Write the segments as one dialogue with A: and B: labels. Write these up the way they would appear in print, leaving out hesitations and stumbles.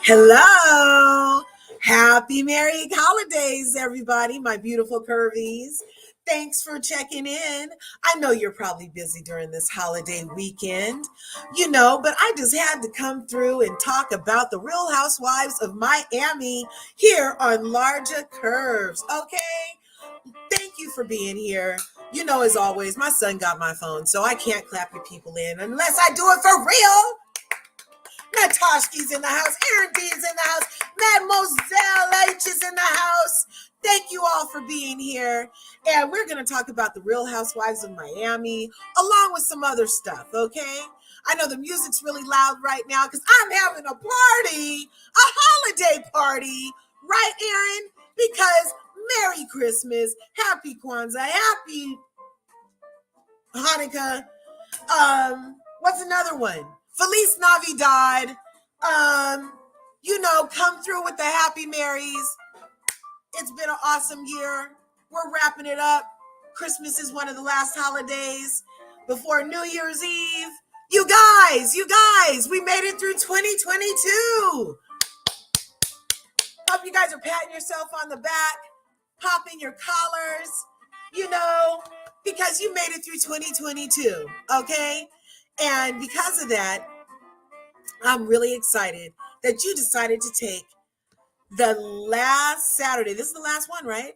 A: Hello. Happy Merry Holidays, everybody, my beautiful curvies. Thanks for checking in. I know you're probably busy during this holiday weekend, but I just had to come through and talk about the Real Housewives of Miami here on Larger Curves. Okay. Thank you for being here. As always, my son got my phone, so I can't clap your people in unless I do it for real. Natashki's in the house. Aaron D is in the house. Mademoiselle H is in the house. Thank you all for being here. And we're going to talk about the Real Housewives of Miami, along with some other stuff, okay? I know the music's really loud right now because I'm having a party, a holiday party, right, Aaron? Because Merry Christmas, Happy Kwanzaa, Happy Hanukkah. What's another one? Feliz Navidad. Come through with the Happy Marys. It's been an awesome year. We're wrapping it up. Christmas is one of the last holidays before New Year's Eve. You guys, we made it through 2022. Hope you guys are patting yourself on the back, popping your collars, because you made it through 2022, okay? And because of that, I'm really excited that you decided to take the last Saturday. This is the last one, right?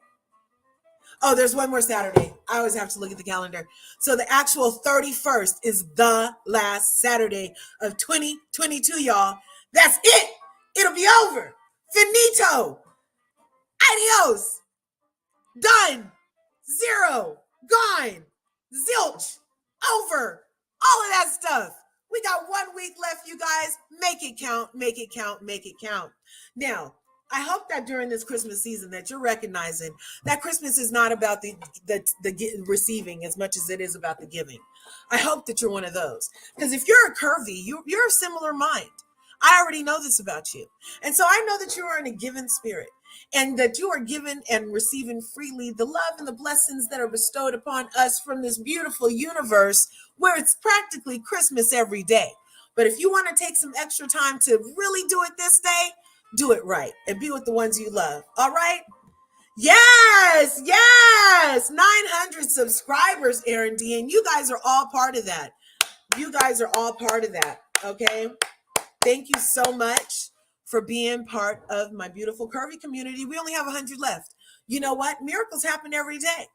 A: Oh, there's one more Saturday. I always have to look at the calendar. So the actual 31st is the last Saturday of 2022, y'all. That's it. It'll be over. Finito. Adios. Done. Zero. Gone. Zilch. Over. All of that stuff. We got 1 week left, you guys. Make it count, make it count, make it count. Now, I hope that during this Christmas season that you're recognizing that Christmas is not about the receiving as much as it is about the giving. I hope that you're one of those. Because if you're a curvy, you're a similar mind. I already know this about you. And so I know that you are in a given spirit and that you are given and receiving freely the love and the blessings that are bestowed upon us from this beautiful universe where it's practically Christmas every day. But if you want to take some extra time to really do it this day, do it right and be with the ones you love. All right? Yes. 900 subscribers, Aaron D. And you guys are all part of that. Okay? Thank you so much for being part of my beautiful curvy community. We only have 100 left. You know what? Miracles happen every day.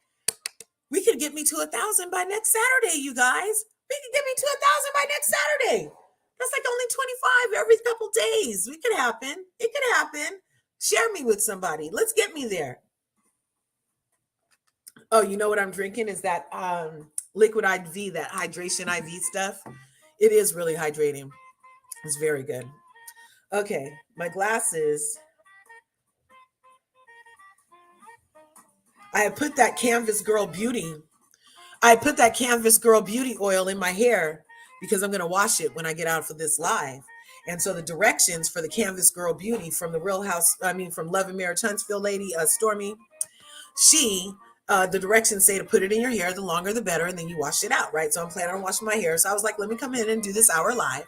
A: We could get me to 1,000 by next Saturday, you guys. We could get me to 1,000 by next Saturday. That's like only 25 every couple days. It could happen. Share me with somebody. Let's get me there. Oh, you know what I'm drinking is that liquid IV, that hydration IV stuff. It is really hydrating. It's very good. Okay, my glasses. I put that Canvas Girl Beauty oil in my hair because I'm going to wash it when I get out for this live. And so the directions for the Canvas Girl Beauty from from Love and Marriage Huntsville lady, Stormy, the directions say to put it in your hair, the longer the better, and then you wash it out, right? So I'm planning on washing my hair. So I was like, let me come in and do this hour live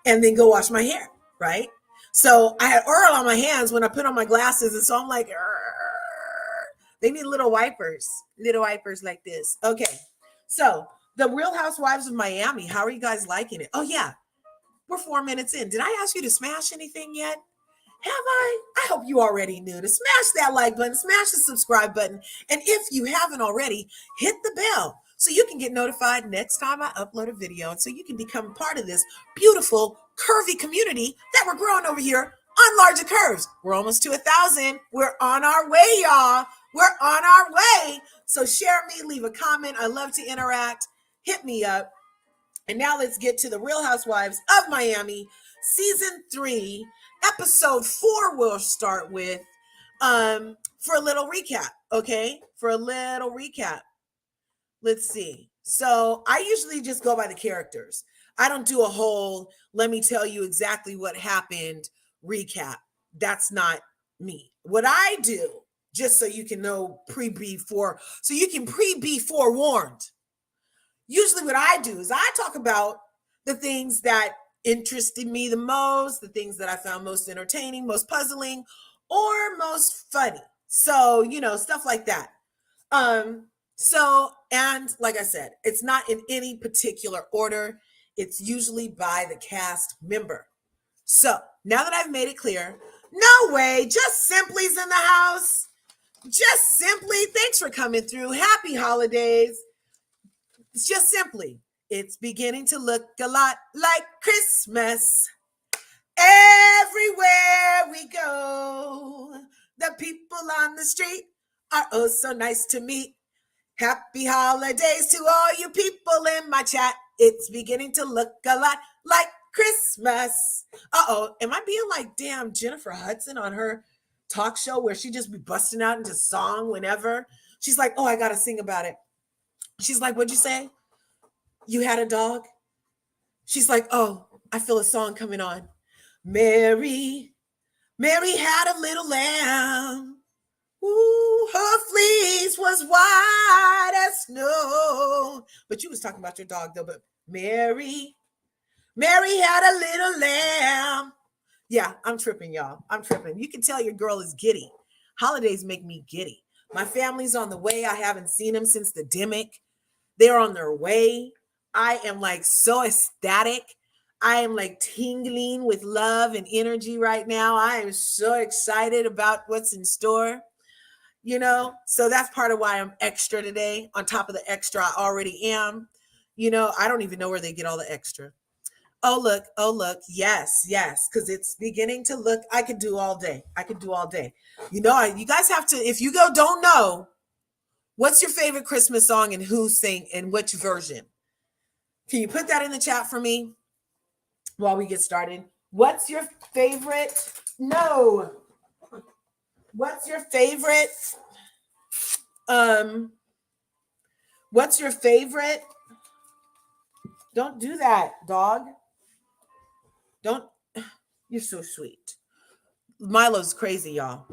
A: and then go wash my hair, right? So I had oil on my hands when I put on my glasses, and so I'm like, they need little wipers like this. Okay, so the Real Housewives of Miami, how are you guys liking it? Oh yeah, we're 4 minutes in. Did I ask you to smash anything yet? Have I? I hope you already knew to smash that like button, smash the subscribe button, and if you haven't already, hit the bell so you can get notified next time I upload a video, and so you can become part of this beautiful curvy community that we're growing over here on Larger Curves. We're almost to 1,000. We're on our way, y'all. We're on our way. So share me, leave a comment. I love to interact. Hit me up. And now let's get to the Real Housewives of Miami, season 3, episode 4. We'll start with for a little recap. Okay, for a little recap. Let's see. So I usually just go by the characters. I don't do a whole, let me tell you exactly what happened recap. That's not me. What I do, just so you can know so you can be forewarned. Usually what I do is I talk about the things that interested me the most, the things that I found most entertaining, most puzzling, or most funny. So, stuff like that. And like I said, it's not in any particular order. It's usually by the cast member. So now that I've made it clear, no way, just Simply's in the house. Just Simply, thanks for coming through. Happy holidays. It's just Simply. It's beginning to look a lot like Christmas. Everywhere we go, the people on the street are oh so nice to meet. Happy holidays to all you people in my chat. It's beginning to look a lot like Christmas. Uh-oh, am I being like damn Jennifer Hudson on her talk show where she just be busting out into song whenever? She's like, oh, I gotta sing about it. She's like, what'd you say? You had a dog? She's like, oh, I feel a song coming on. Mary had a little lamb. Ooh, her fleece was white as snow. But you was talking about your dog though. But Mary had a little lamb. Yeah, I'm tripping, y'all. I'm tripping. You can tell your girl is giddy. Holidays make me giddy. My family's on the way. I haven't seen them since the demic. They're on their way. I am like so ecstatic. I am like tingling with love and energy right now. I am so excited about what's in store. So that's part of why I'm extra today, on top of the extra I already am. I don't even know where they get all the extra. Oh, look. Yes, because it's beginning to look, I could do all day. You guys have to, if you don't know, what's your favorite Christmas song and who sang and which version? Can you put that in the chat for me while we get started? What's your favorite? No. What's your favorite? What's your favorite? Don't do that, dog. You're so sweet. Milo's crazy, y'all.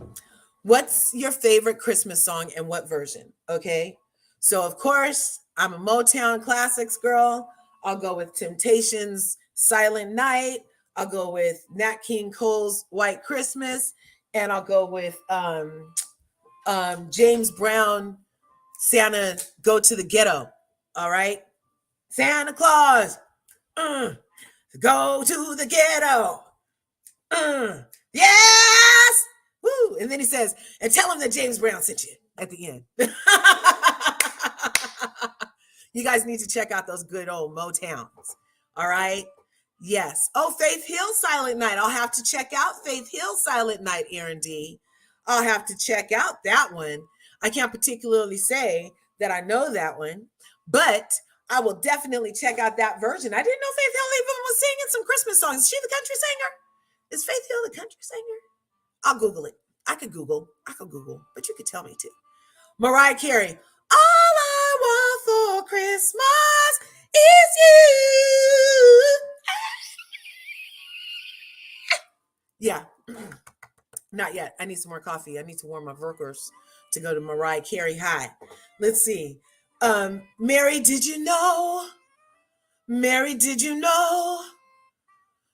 A: What's your favorite Christmas song and what version? Okay. So of course, I'm a Motown Classics girl. I'll go with Temptations' Silent Night. I'll go with Nat King Cole's White Christmas. And I'll go with James Brown, Santa Go to the Ghetto. All right. Santa Claus, go to the ghetto. Yes. Woo. And then he says, and tell him that James Brown sent you at the end. You guys need to check out those good old Motowns. All right. Yes. Oh, Faith Hill Silent Night. I'll have to check out Faith Hill Silent Night, Aaron D. I'll have to check out that one. I can't particularly say that I know that one, but I will definitely check out that version. I didn't know Faith Hill even was singing some Christmas songs. Is she the country singer? Is Faith Hill the country singer? I'll Google it. I could Google, but you could tell me too. Mariah Carey. All I want for Christmas is you. Yeah. Not yet. I need some more coffee. I need to warm my workers to go to Mariah Carey high. Let's see. Mary, did you know? Mary, did you know?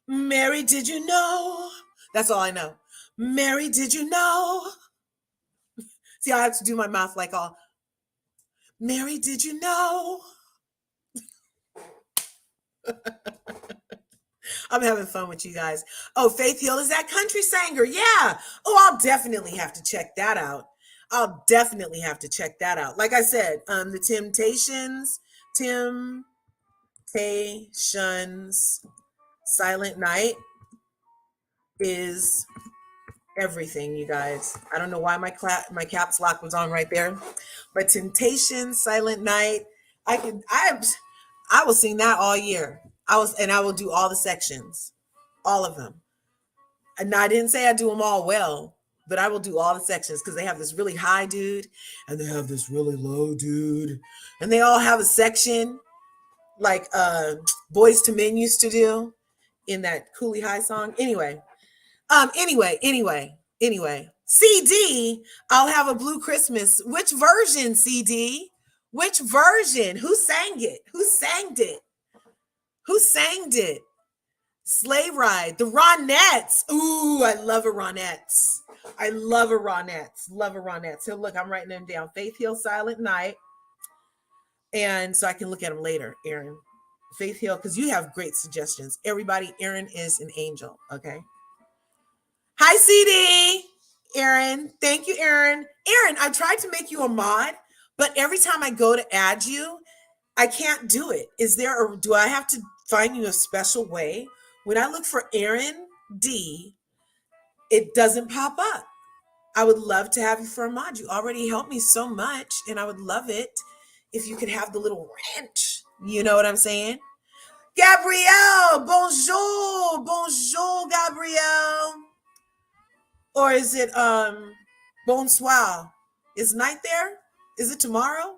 A: Mary, did you know? That's all I know. Mary, did you know? See, I have to do my mouth like all. Mary, did you know? I'm having fun with you guys. Oh, Faith Hill is that country singer. Yeah. Oh, I'll definitely have to check that out. Like I said, the Temptations Silent Night is everything, you guys. I don't know why my caps lock was on right there, but Temptations Silent Night, I will sing that all year. I will do all the sections, all of them. And I didn't say I do them all well, but I will do all the sections because they have this really high dude and they have this really low dude, and they all have a section like Boys to Men used to do in that Cooley High song. Anyway. CD, I'll have a Blue Christmas. Which version, CD? Which version? Who sang it? Sleigh Ride, the Ronettes. Ooh, I love a Ronettes. I love a Ronettes. Love a Ronettes. So look, I'm writing them down. Faith Hill, Silent Night. And so I can look at them later, Aaron. Faith Hill, because you have great suggestions. Everybody, Aaron is an angel. Okay. Hi, CD. Aaron. Thank you, Aaron. Aaron, I tried to make you a mod, but every time I go to add you, I can't do it. Is there, or do I have to find you a special way? When I look for Aaron D, it doesn't pop up. I would love to have you for a mod. You already helped me so much, and I would love it if you could have the little wrench. You know what I'm saying? Gabrielle, bonjour, bonjour, Gabrielle. Or is it bonsoir? Is night there? Is it tomorrow?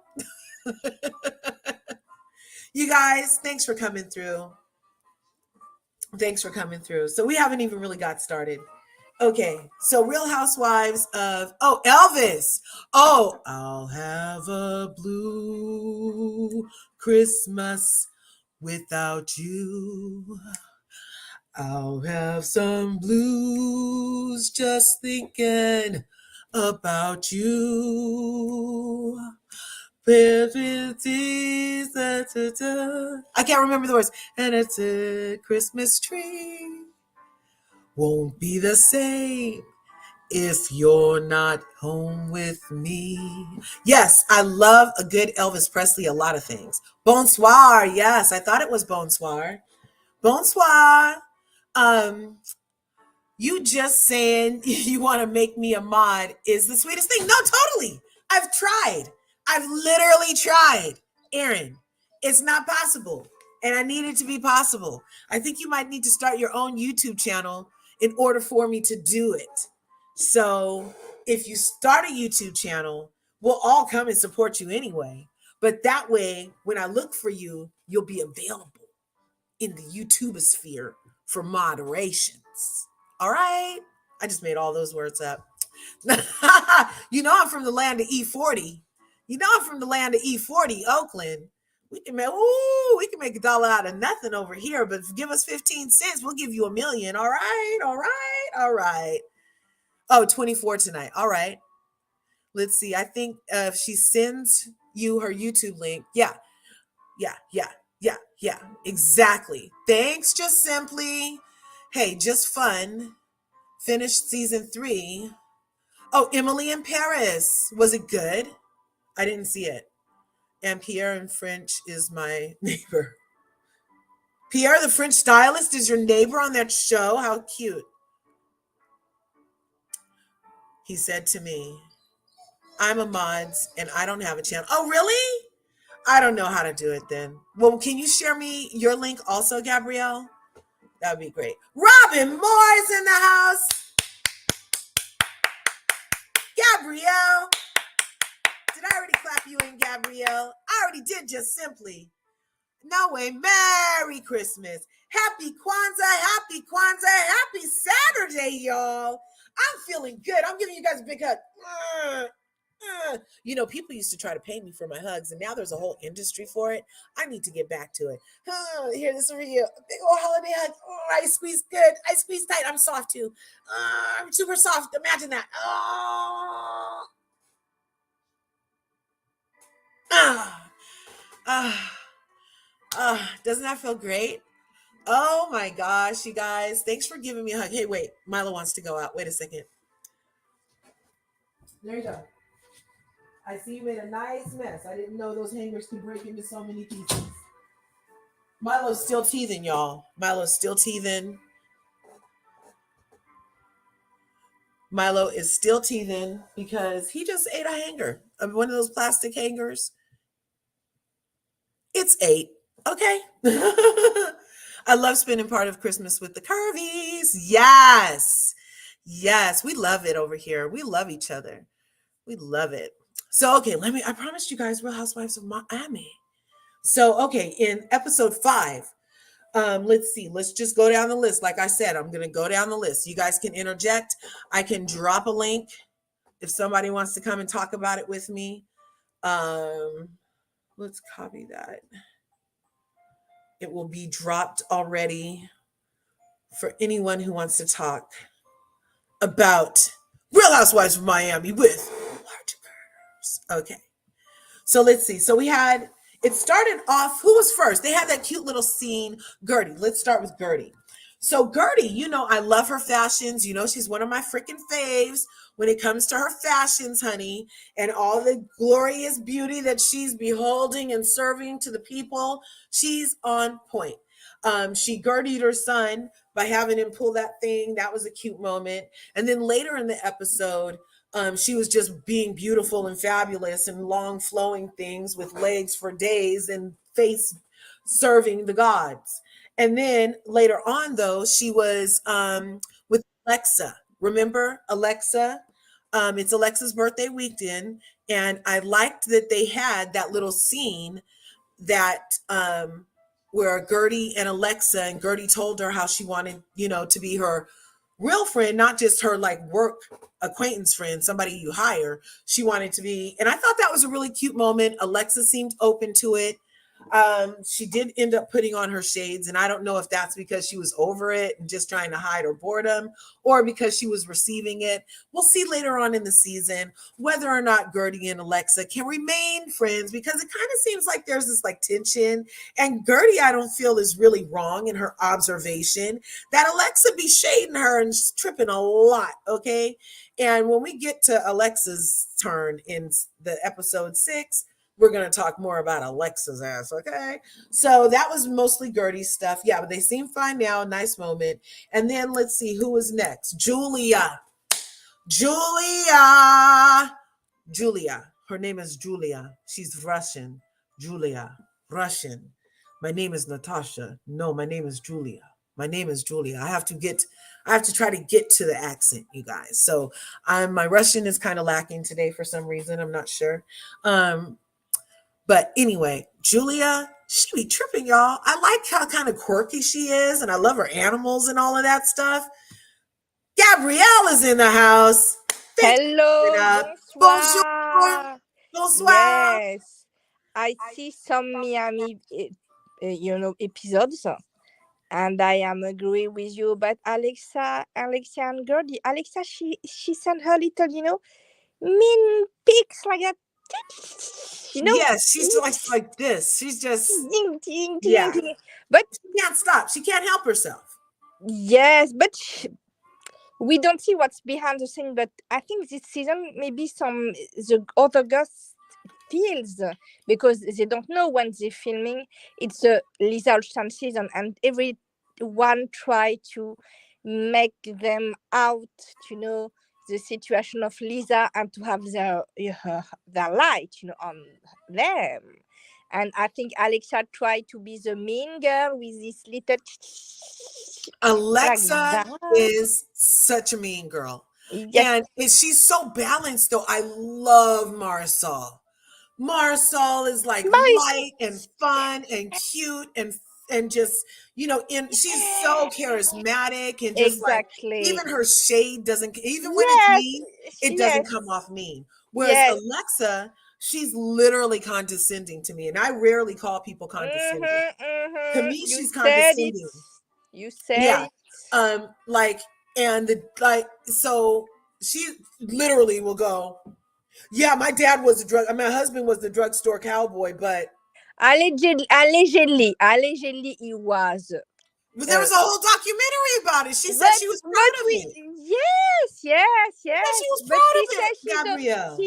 A: You guys, thanks for coming through. Thanks for coming through. So we haven't even really got started. Okay, so Real Housewives of, oh, Elvis. Oh, I'll have a blue Christmas without you. I'll have some blues just thinking about you. I can't remember the words. And it's a Christmas tree. Won't be the same if you're not home with me. Yes, I love a good Elvis Presley, a lot of things. Bonsoir. Yes, I thought it was bonsoir. Bonsoir. You just saying you want to make me a mod is the sweetest thing. No, totally. I've tried. I've literally tried. Aaron, it's not possible. And I need it to be possible. I think you might need to start your own YouTube channel in order for me to do it. So if you start a YouTube channel, we'll all come and support you anyway. But that way, when I look for you, you'll be available in the YouTube sphere for moderations. All right. I just made all those words up. You know I'm from the land of E40. You know I'm from the land of E40, Oakland. We can make $1 out of nothing over here, but give us 15 cents, we'll give you $1 million. All right, all right, all right. Oh, 24 tonight. All right. Let's see. I think if she sends you her YouTube link, yeah, exactly. Thanks, Just Simply. Hey, just fun. Finished season 3. Oh, Emily in Paris. Was it good? I didn't see it. And Pierre in French is my neighbor. Pierre, the French stylist, is your neighbor on that show? How cute. He said to me, I'm a mods and I don't have a channel. Oh, really? I don't know how to do it then. Well, can you share me your link also, Gabrielle? That would be great. Robin Moore is in the house. Gabrielle. Did I already clap you in, Gabrielle? I already did, Just Simply. No way. Merry Christmas. Happy Kwanzaa, happy Saturday, y'all. I'm feeling good. I'm giving you guys a big hug. You know, people used to try to pay me for my hugs, and now there's a whole industry for it. I need to get back to it. Here, this is for you. A big old holiday hug. Oh, I squeeze good. I squeeze tight. I'm soft, too. I'm super soft. Imagine that. Oh. Doesn't that feel great? Oh my gosh, you guys. Thanks for giving me a hug. Hey, wait. Milo wants to go out. Wait a second. There you go. I see you made a nice mess. I didn't know those hangers could break into so many pieces. Milo's still teething, y'all. Milo's still teething. Milo is still teething because he just ate a hanger. One of those plastic hangers. It's 8. Okay. I love spending part of Christmas with the Curvies. Yes. Yes. We love it over here. We love each other. We love it. So, okay, I promised you guys Real Housewives of Miami. So, okay, in episode 5, let's see. Let's just go down the list. Like I said, I'm going to go down the list. You guys can interject. I can drop a link if somebody wants to come and talk about it with me. Let's copy that. It will be dropped already for anyone who wants to talk about Real Housewives of Miami with large girls. Okay. So let's see. So we had it started off. Who was first? They had that cute little scene. Gertie. Let's start with Gertie. So Gertie, I love her fashions. She's one of my freaking faves when it comes to her fashions, honey, and all the glorious beauty that she's beholding and serving to the people. She's on point. She Gertied her son by having him pull that thing. That was a cute moment. And then later in the episode, she was just being beautiful and fabulous and long flowing things with legs for days and face serving the gods. And then later on, though, she was with Alexa. Remember Alexa? It's Alexa's birthday weekend. And I liked that they had that little scene that where Gertie and Alexa, and Gertie told her how she wanted, to be her real friend, not just her like work acquaintance friend, somebody you hire. She wanted to be, and I thought that was a really cute moment. Alexa seemed open to it. She did end up putting on her shades, and I don't know if that's because she was over it and just trying to hide her boredom, or because she was receiving it. We'll see later on in the season whether or not Gertie and Alexa can remain friends, because it kind of seems like there's this like tension. And Gertie, I don't feel is really wrong in her observation that Alexa be shading her and tripping a lot. Okay. And when we get to Alexa's turn in the episode 6, we're going to talk more about Alexa's ass, okay? So that was mostly Gertie's stuff. Yeah, but they seem fine now. Nice moment. And then let's see who was next. Julia. Her name is Julia. She's Russian. Julia. Russian. My name is Natasha. No, my name is Julia. My name is Julia. I have to try to get to the accent, you guys. So my Russian is kind of lacking today for some reason. I'm not sure. But anyway, Julia, she be tripping, y'all. I like how kind of quirky she is, and I love her animals and all of that stuff. Gabrielle is in the house. Thanks for coming
B: Hello,
A: up. Bonjour.
B: bonsoir.
A: Bonsoir.
B: Yes, I see some Miami, episodes, and I am agree with you. But Alexa and Gertie, Alexa, she sent her little, mean pics like that, you know,
A: Yes, she's like this. She's just,
B: ding, ding, ding,
A: yeah.
B: ding. But
A: She can't stop. She can't help herself.
B: yes, but we don't see what's behind the scene. But I think this season maybe the other girls feels because they don't know when they're filming. It's a Lisa Olshan season, and everyone try to make them out to know the situation of Lisa and to have their light, on them. And I think Alexa tried to be the mean girl with this little like
A: Alexa
B: that.
A: is such a mean girl.
B: Yes,
A: And she's so balanced, though. I love Marisol. Marisol is like light and fun and cute and just she's so charismatic and just like
B: exactly.
A: even her shade doesn't, even when it's
B: Yes,
A: mean, it doesn't come
B: yes,
A: off mean. Whereas
B: yes.
A: Alexa, she's literally condescending to me, and I rarely call people condescending. To me,
B: You
A: she's
B: said it.
A: condescending.
B: You said
A: Yeah.
B: it.
A: Like, and so she literally will go, yeah, my dad was my husband was the drugstore cowboy, but
B: Allegedly, he was.
A: there was a whole documentary about it. She said
B: But
A: she was
B: but
A: proud of
B: we
A: it. She said she
B: yes.
A: was
B: But
A: proud
B: she
A: of
B: said
A: it,
B: she don't.
A: Gabrielle.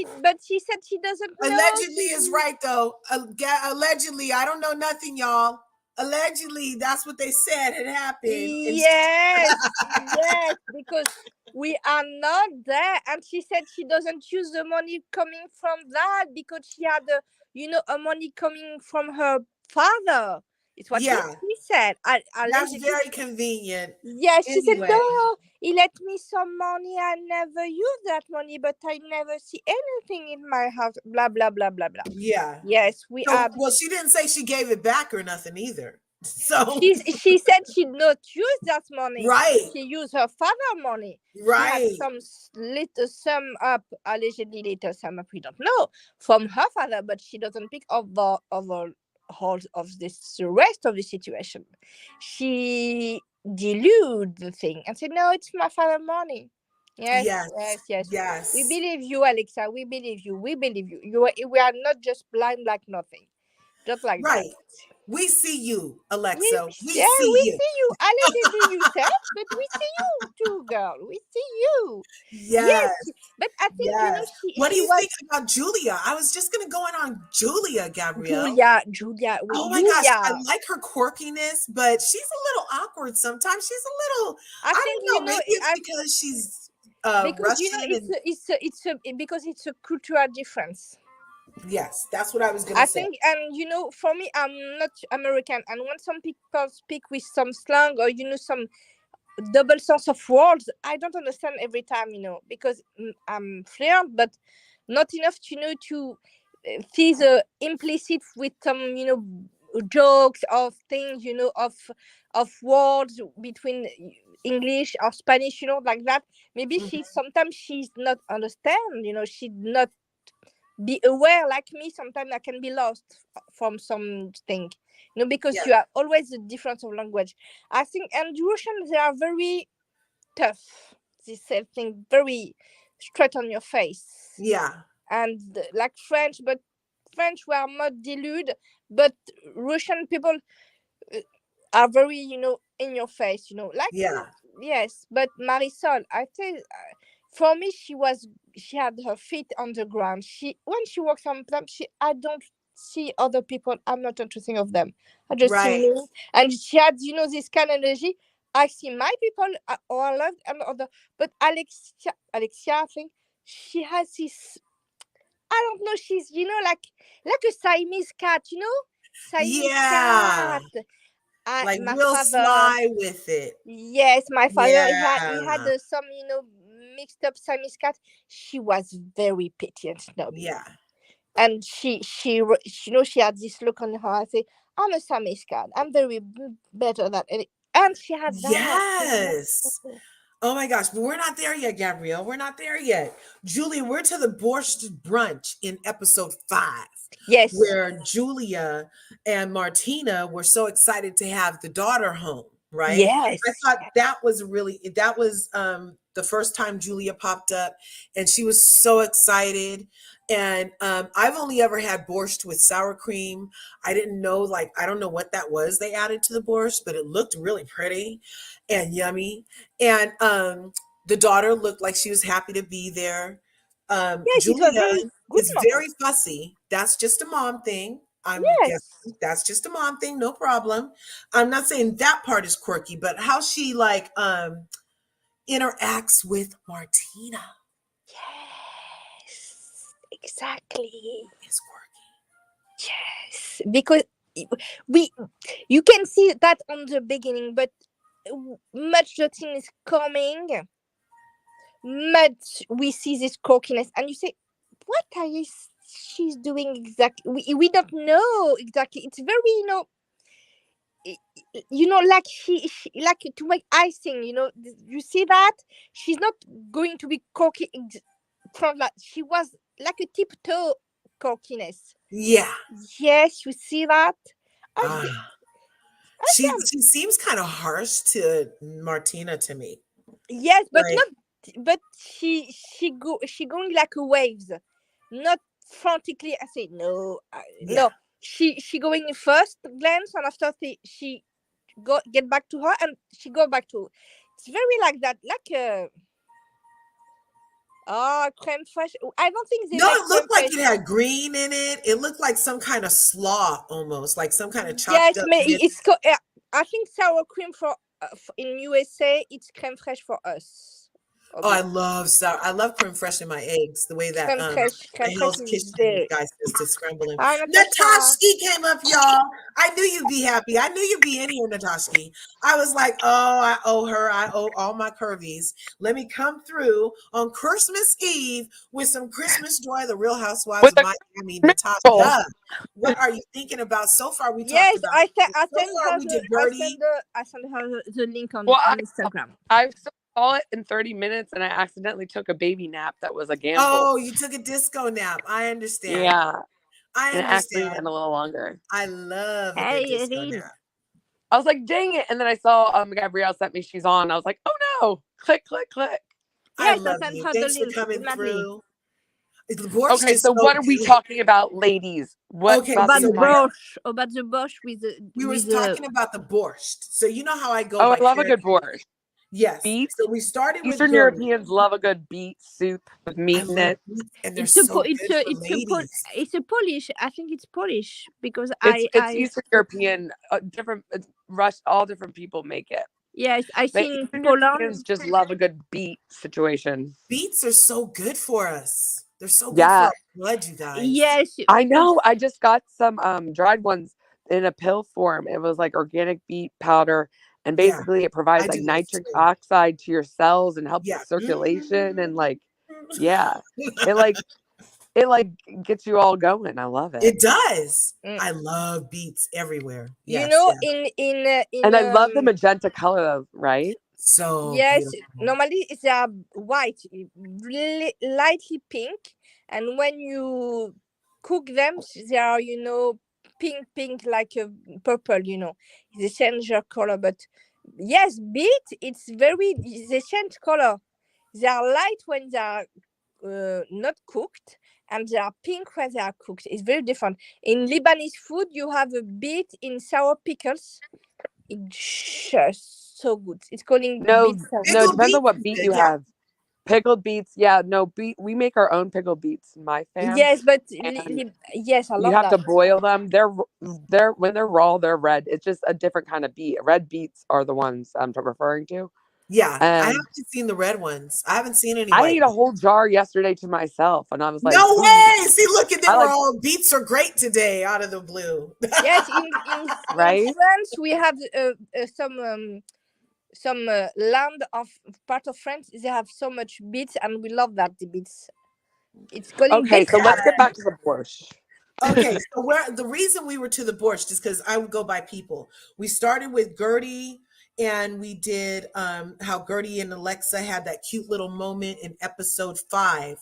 B: She said she doesn't know.
A: Allegedly is right, though. Allegedly, I don't know nothing, y'all. Allegedly, that's what they said had happened. And
B: Yes, because we are not there. And she said she doesn't use the money coming from that because she had a money coming from her father. It's what
A: yeah,
B: she said.
A: that's
B: Allegedly.
A: very convenient.
B: Yes, she said,
A: Anyway,
B: no, he let me some money. I never use that money, but I never see anything in my house. Blah, blah, blah, blah, blah.
A: yeah.
B: Yes, we
A: So,
B: are.
A: well, she didn't say she gave it back or nothing either. So,
B: She said she not use that money.
A: right,
B: She used her father money. She had
A: right.
B: some little sum up, allegedly little sum up, we don't know, from her father, but she doesn't pick up the whole of this the rest of the situation. She delude the thing and say, no, it's my father money. Yes,
A: Yes.
B: yes, yes. We
A: Yes.
B: believe you, Alexa. We believe you. We believe you. We are not just blind like nothing. Just like that.
A: Right. We see you,
B: We,
A: Alexa. We
B: yeah,
A: see
B: we
A: you.
B: see you. Allegedly you said, but we see you too, girl. We see you.
A: Yes.
B: Yes, but I think
A: Yes. What do
B: she
A: you
B: was
A: think about Julia? I was just going to go in on Julia, Gabrielle. Oh my gosh, I
B: Julia.
A: like her quirkiness, but she's a little awkward sometimes. She's a little,
B: I
A: I
B: think
A: don't know, maybe it's because she's
B: because
A: Russian and
B: because it's a cultural difference.
A: yes, that's what I was gonna
B: I
A: say.
B: think, and for me, I'm not American, and when some people speak with some slang or some double sense of words, I don't understand every time, because I'm fluent, but not enough to to see the implicit with some jokes of things, of words between English or Spanish, like that. Maybe
A: Mhm.
B: sometimes she's not understand, she not be aware like me. Sometimes I can be lost from something, because
A: Yeah,
B: you have always a difference of language. I think, and Russians, they are very tough. This thing very straight on your face,
A: yeah,
B: and like French, but French were not deluded, but Russian people are very, in your face, like
A: yeah,
B: yes. But Marisol, I tell for me, she had her feet on the ground. When she walks on them, I don't see other people. I'm not interested of them. I just see
A: right.
B: me. And she had, this kind of energy. I see my people, or I love and other. But Alexia, I think she has this. I don't know. She's, like a Siamese cat. Siamese
A: Yeah,
B: cat.
A: like
B: My
A: real
B: father.
A: sly with it.
B: Yes, my father. He had
A: Yeah,
B: some, mixed up Siamese cat. She was very petty and snobby,
A: yeah,
B: and she had this look on her. I say, I'm a Siamese cat. I'm very better than any. And she had that.
A: yes. Oh my gosh, but we're not there yet, Gabrielle. We're not there yet. Julia, we're to the borscht brunch in episode 5,
B: Yes,
A: where Julia and Martina were so excited to have the daughter home, right? I
B: yes,
A: thought that was the first time Julia popped up, and she was so excited. And I've only ever had borscht with sour cream. I didn't know, like, I don't know what that was they added to the borscht, but it looked really pretty and yummy. And the daughter looked like she was happy to be there.
B: yes. It was
A: Julia
B: very good
A: is
B: moment.
A: very fussy. That's just a mom thing. I'm
B: Yes,
A: guessing that's just a mom thing, no problem. I'm not saying that part is quirky, but how she like interacts with Martina
B: yes, exactly.
A: is quirky.
B: Yes, because we you can see that on the beginning, but much the thing is coming, much we see this cockiness, and you say, "What are you? She's doing exactly? We don't know exactly. It's very like she like to make icing. You see that she's not going to be cocky from that. She was like a tiptoe cockiness.
A: Yeah.
B: Yes, you see that. I see.
A: Ah. She seems kind of harsh to Martina to me.
B: Yes, but
A: Like,
B: not. But she going like a waves, not frantically. I say no,
A: yeah.
B: no. She going in first glance, and after she go get back to her, and she go back to. It's very like that, like creme fraiche. I don't think they
A: No,
B: make
A: it
B: creme
A: looked like it
B: fraiche.
A: had green in it. It looked like some kind of slaw almost, like some kind of chopped
B: Yes,
A: up
B: but
A: mint.
B: I think sour cream in USA. It's creme fraiche for us.
A: Oh,
B: Okay.
A: I love creme fraiche in my eggs, the way that
B: Creme
A: the
B: fraiche
A: Hell's
B: is
A: Kitchen
B: very.
A: guy says to scramble them.
B: Hi, Natasha.
A: Natashki came up, y'all. I knew you'd be happy. I knew you'd be in here, Natashki. I was like, oh, I owe her. I owe all my curvies. Let me come through on Christmas Eve with some Christmas joy. The Real Housewives
C: with
A: of
C: a
A: Miami.
C: bowl.
A: Natasha, what are you thinking about? So far, we talked
B: Yes,
A: about.
B: I
A: So
B: send
A: far,
B: her
A: we
B: the
A: did
B: I send
A: Birdie.
B: her the link
C: Well,
B: on Instagram.
C: I saw it in 30 minutes and I accidentally took a baby nap that was a gamble.
A: Oh, you took a disco nap. I understand.
C: Yeah,
A: I
C: and it actually
A: understand.
C: went a little longer.
A: I love a good
B: Hey,
A: disco
B: Irene.
A: nap.
C: I was like, dang it. And then I saw Gabrielle sent me she's on. I was like, oh no. Click, click, click.
A: I
B: Yes, I
A: love
B: sent
A: you.
B: her the
A: Thanks for
B: link,
A: coming
B: definitely.
A: through. The borscht
C: Okay,
A: is
C: so
A: so
C: what are we
A: good.
C: talking about, ladies? What
A: Okay,
C: about
B: About
C: the
A: so
C: Italian?
B: about the borscht with
A: we were
B: the
A: talking about the borscht. So you know how I go
C: Oh,
A: by
C: I love a good
A: character.
C: borscht.
A: Yes.
C: Beets.
A: So we started with
C: Eastern
A: Gertie.
C: Europeans love a good beet soup with
A: I
C: meat in
A: love
C: it.
A: beets, and they're so good for ladies.
B: it's a Polish. I think it's Polish because
C: It's
B: I
C: Eastern European, different all different people make it.
B: yes, I
C: But
B: think
C: Eastern Europeans
B: Poland.
C: just love a good beet situation.
A: Beets are so good for us. They're so good for
C: Yeah,
A: our blood, you guys.
B: Yes,
C: I know. I just got some dried ones in a pill form. It was like organic beet powder, and
A: Yeah,
C: basically it
A: I
C: provides like
A: do those
C: nitric
A: too.
C: oxide to your cells and helps
A: Yeah.
C: with circulation and like,
A: Mhm.
C: yeah, it like it like gets you all going. I love it.
A: It does.
B: mm,
A: I love beets everywhere.
B: you
A: Yes,
B: know,
A: yeah.
B: in
C: And I love the magenta color of, right?
A: So
B: yes,
A: beautiful.
B: normally it's a white, really lightly pink, and when you cook them, they are, pink like a purple. They change their color. But yes, beet, they change color. They are light when they are not cooked, and they are pink when they are cooked. It's very different. In Lebanese food, you have a beet in sour pickles. It's just so good. It's calling
C: No,
B: beet sour.
C: no, it
A: Pickled
C: depends on
A: beets
C: what
A: is
C: beet
A: good.
C: you
A: Yeah.
C: have. Pickled beets, yeah, no beet. We make our own pickled beets in my fam,
B: Yes, but
C: and
B: yes, I
C: you
B: love
C: have to
B: that.
C: boil them. They're when they're raw, they're red. It's just a different kind of beet. Red beets are the ones I'm referring to.
A: Yeah. I
C: And
A: haven't seen the red ones. I haven't seen any
C: I
A: white
C: ate a
A: ones.
C: whole jar yesterday to myself, and I was like,
A: No
C: "Ooh,"
A: way. See, look at
C: I
A: them. We're
C: like
A: all beets are great today out of the blue.
B: Yes, in
C: right.
B: France we have some land of part of France. They have so much beets, and we love that the beets. It's calling
C: Okay,
B: beet
C: so let's
B: salad.
C: get back to the borscht.
A: Okay, so where the reason we were to the borscht is because I would go by people. We started with Gertie, and we did how Gertie and Alexa had that cute little moment in episode 5.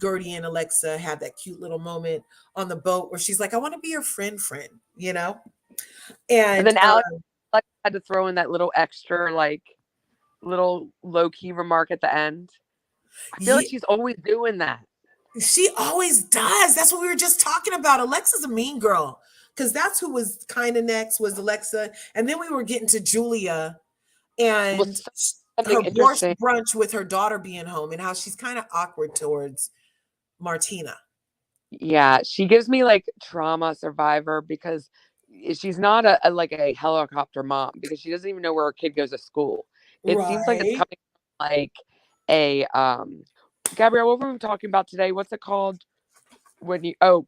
A: Gertie and Alexa had that cute little moment on the boat where she's like, "I want to be your friend," you know.
C: And
A: And
C: then Alex like, had to throw in that little extra, like little low key remark at the end. I feel like
A: ye-
C: she's always doing that.
A: she always does. That's what we were just talking about. Alexa's a mean girl because that's who was kind of next was Alexa, and then we were getting to Julia
C: Well,
A: and
C: something
A: her borscht
C: interesting.
A: brunch with her daughter being home and how she's kind of awkward towards Martina.
C: Yeah, she gives me like trauma survivor because she's not like a helicopter mom because she doesn't even know where her kid goes to school. It seems like it's
A: Right.
C: coming from like a Gabrielle, what were we talking about today? What's it called when you what's it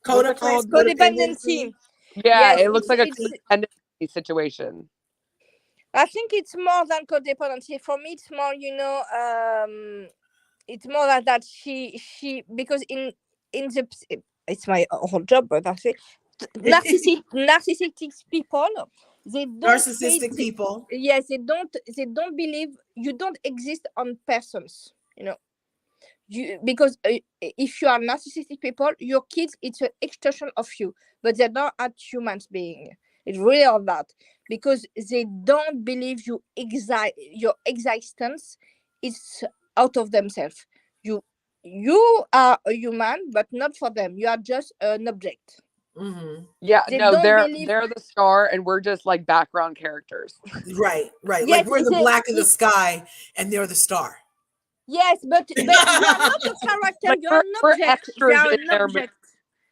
A: Codependency,
C: called?
A: codependency,
B: Codependency.
C: Yeah,
B: Yes,
C: it looks like a
A: codependency.
C: codependency situation.
B: I think it's more than codependency. For me, it's more, it's more like that she because in the it's my whole job, but I say narcissistic people, they don't treat.
A: Narcissistic people.
B: Yes, they don't believe you don't exist on persons. Because if you are narcissistic people, your kids, it's an extension of you, but they're not at humans being. It's really all that because they don't believe your existence is out of themselves. You are a human, but not for them. You are just an object.
A: Hmm.
C: Yeah,
B: They
C: no,
B: don't
C: they're
B: believe.
C: they're the star and we're just like background characters.
A: Right, right. Like
B: Yes,
A: we're the black of the sky and they're the star.
B: yes, but they are not a character.
C: Like
B: You are an
C: we're
B: object. They
C: extras
B: are
C: in
B: an
C: their movie.
B: object.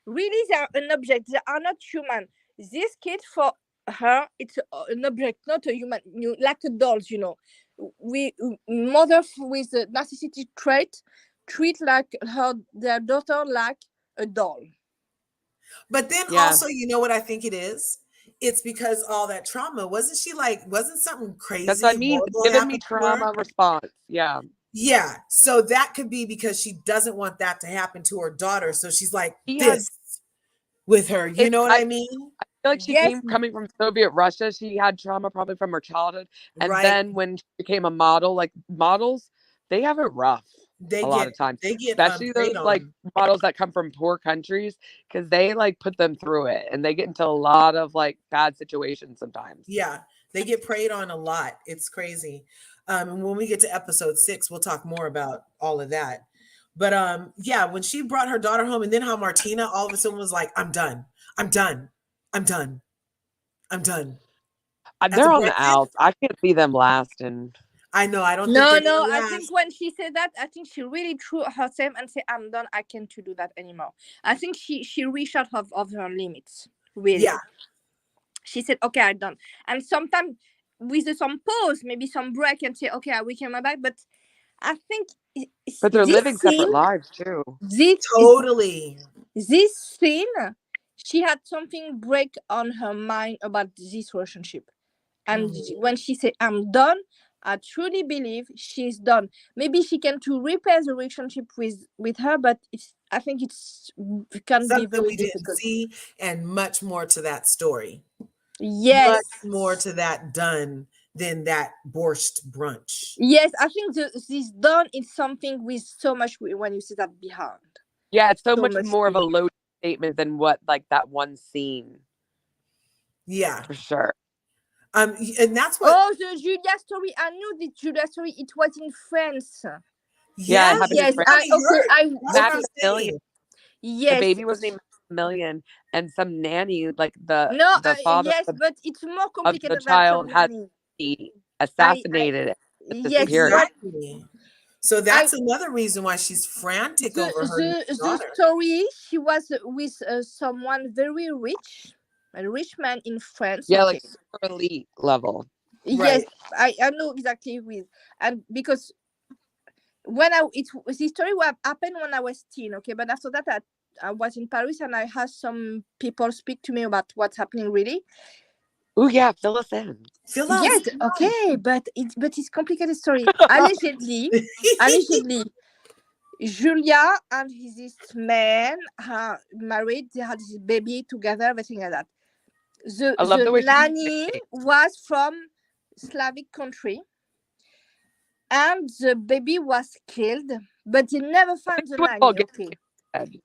B: Really, they are an object. They are not human. This kid, for her, it's an object, not a human. Like a dolls, We mother with a narcissistic trait treat like their daughter like a doll.
A: But then
C: Yeah.
A: also, you know what I think it is? It's because all that trauma. Wasn't something
C: That's what
A: crazy,
C: I mean. It's
A: horrible
C: giving me
A: happened to her?
C: trauma response. Yeah.
A: Yeah. So that could be because she doesn't want that to happen to her daughter. So she's like
C: She had
A: this with her. You
C: it
A: know what
C: I
A: I mean?
C: feel like she
B: Yes,
C: coming from Soviet Russia. She had trauma probably from her childhood. And
A: Right.
C: then when she became a model, like models, they have it rough.
A: They
C: a lot
A: get
C: of times,
A: they get
C: especially those
A: preyed
C: like
A: on.
C: models that come from poor countries, because they like put them through it and they get into a lot of like bad situations sometimes.
A: Yeah, they get preyed on a lot. It's crazy. And when we get to episode 6, we'll talk more about all of that. But yeah, when she brought her daughter home, and then how Martina all of a sudden was like, "I'm done. I'm done. I'm done. I'm done." At the
C: They're on the
A: breakfast,
C: outs. I can't see them lasting.
A: I know. I don't think
B: No,
A: they're
B: no.
A: gonna
B: I
A: last.
B: think when she said that, I think she really threw herself and said, "I'm done. I can't to do that anymore." I think she reached out of her limits. Really,
A: Yeah,
B: she said, "Okay, I'm done." And sometimes with some pause, maybe some break, and say, "Okay, we can come back." But I think
C: But they're
B: this
C: living
B: scene,
C: separate lives too.
A: totally.
B: this scene, she had something break on her mind about this relationship. And
A: Mhm.
B: when she said, "I'm done," I truly believe she's done. Maybe she can to repair the relationship with her, but I think it can be
A: Something
B: very
A: we didn't
B: difficult.
A: see, and much more to that story. Much
B: Yes.
A: more to that done than that borscht brunch.
B: Yes, I think this done is something with so much when you see that behind.
C: Yeah, it's so
B: So
C: much
B: much
C: more of a
B: behind.
C: loaded statement than what like that one scene
A: Yeah.
C: for sure.
A: And that's what.
B: Oh, the Julia story. I knew the Julia story. It was in France.
C: Yeah, it
A: Yeah,
C: happened in
B: Yes,
C: France.
B: I okay.
A: that's what I'm
B: Okay.
C: Maximilian,
A: saying.
C: the
B: Yes.
C: baby was named Maximilian, and some nanny, like
B: No,
C: the father
B: yes, but it's more
C: of the
B: complicated than
C: child,
B: some
C: had
B: nanny. I
C: assassinated and
B: yes,
C: disappeared.
B: what
A: Exactly. So
B: I
A: that's another reason why she's frantic over her new
B: the
A: daughter.
B: story, she was with someone very rich, a rich man in France.
C: Yeah,
B: Okay,
C: like super elite level.
B: yes,
A: Right.
B: I know exactly with, and because when the story what happened when I was teen. Okay, but after that I was in Paris and I had some people speak to me about what's happening really.
C: Oh yeah, fill us in.
A: Fill us.
B: Yes, okay, but it's complicated story. Allegedly, Julia and this man are married. They had this baby together, everything like that.
C: I love
B: The
C: the way she
B: nanny was from Slavic country, and the baby was killed, but they never found the
C: would all
B: nanny.
C: get
B: Okay,
C: dead.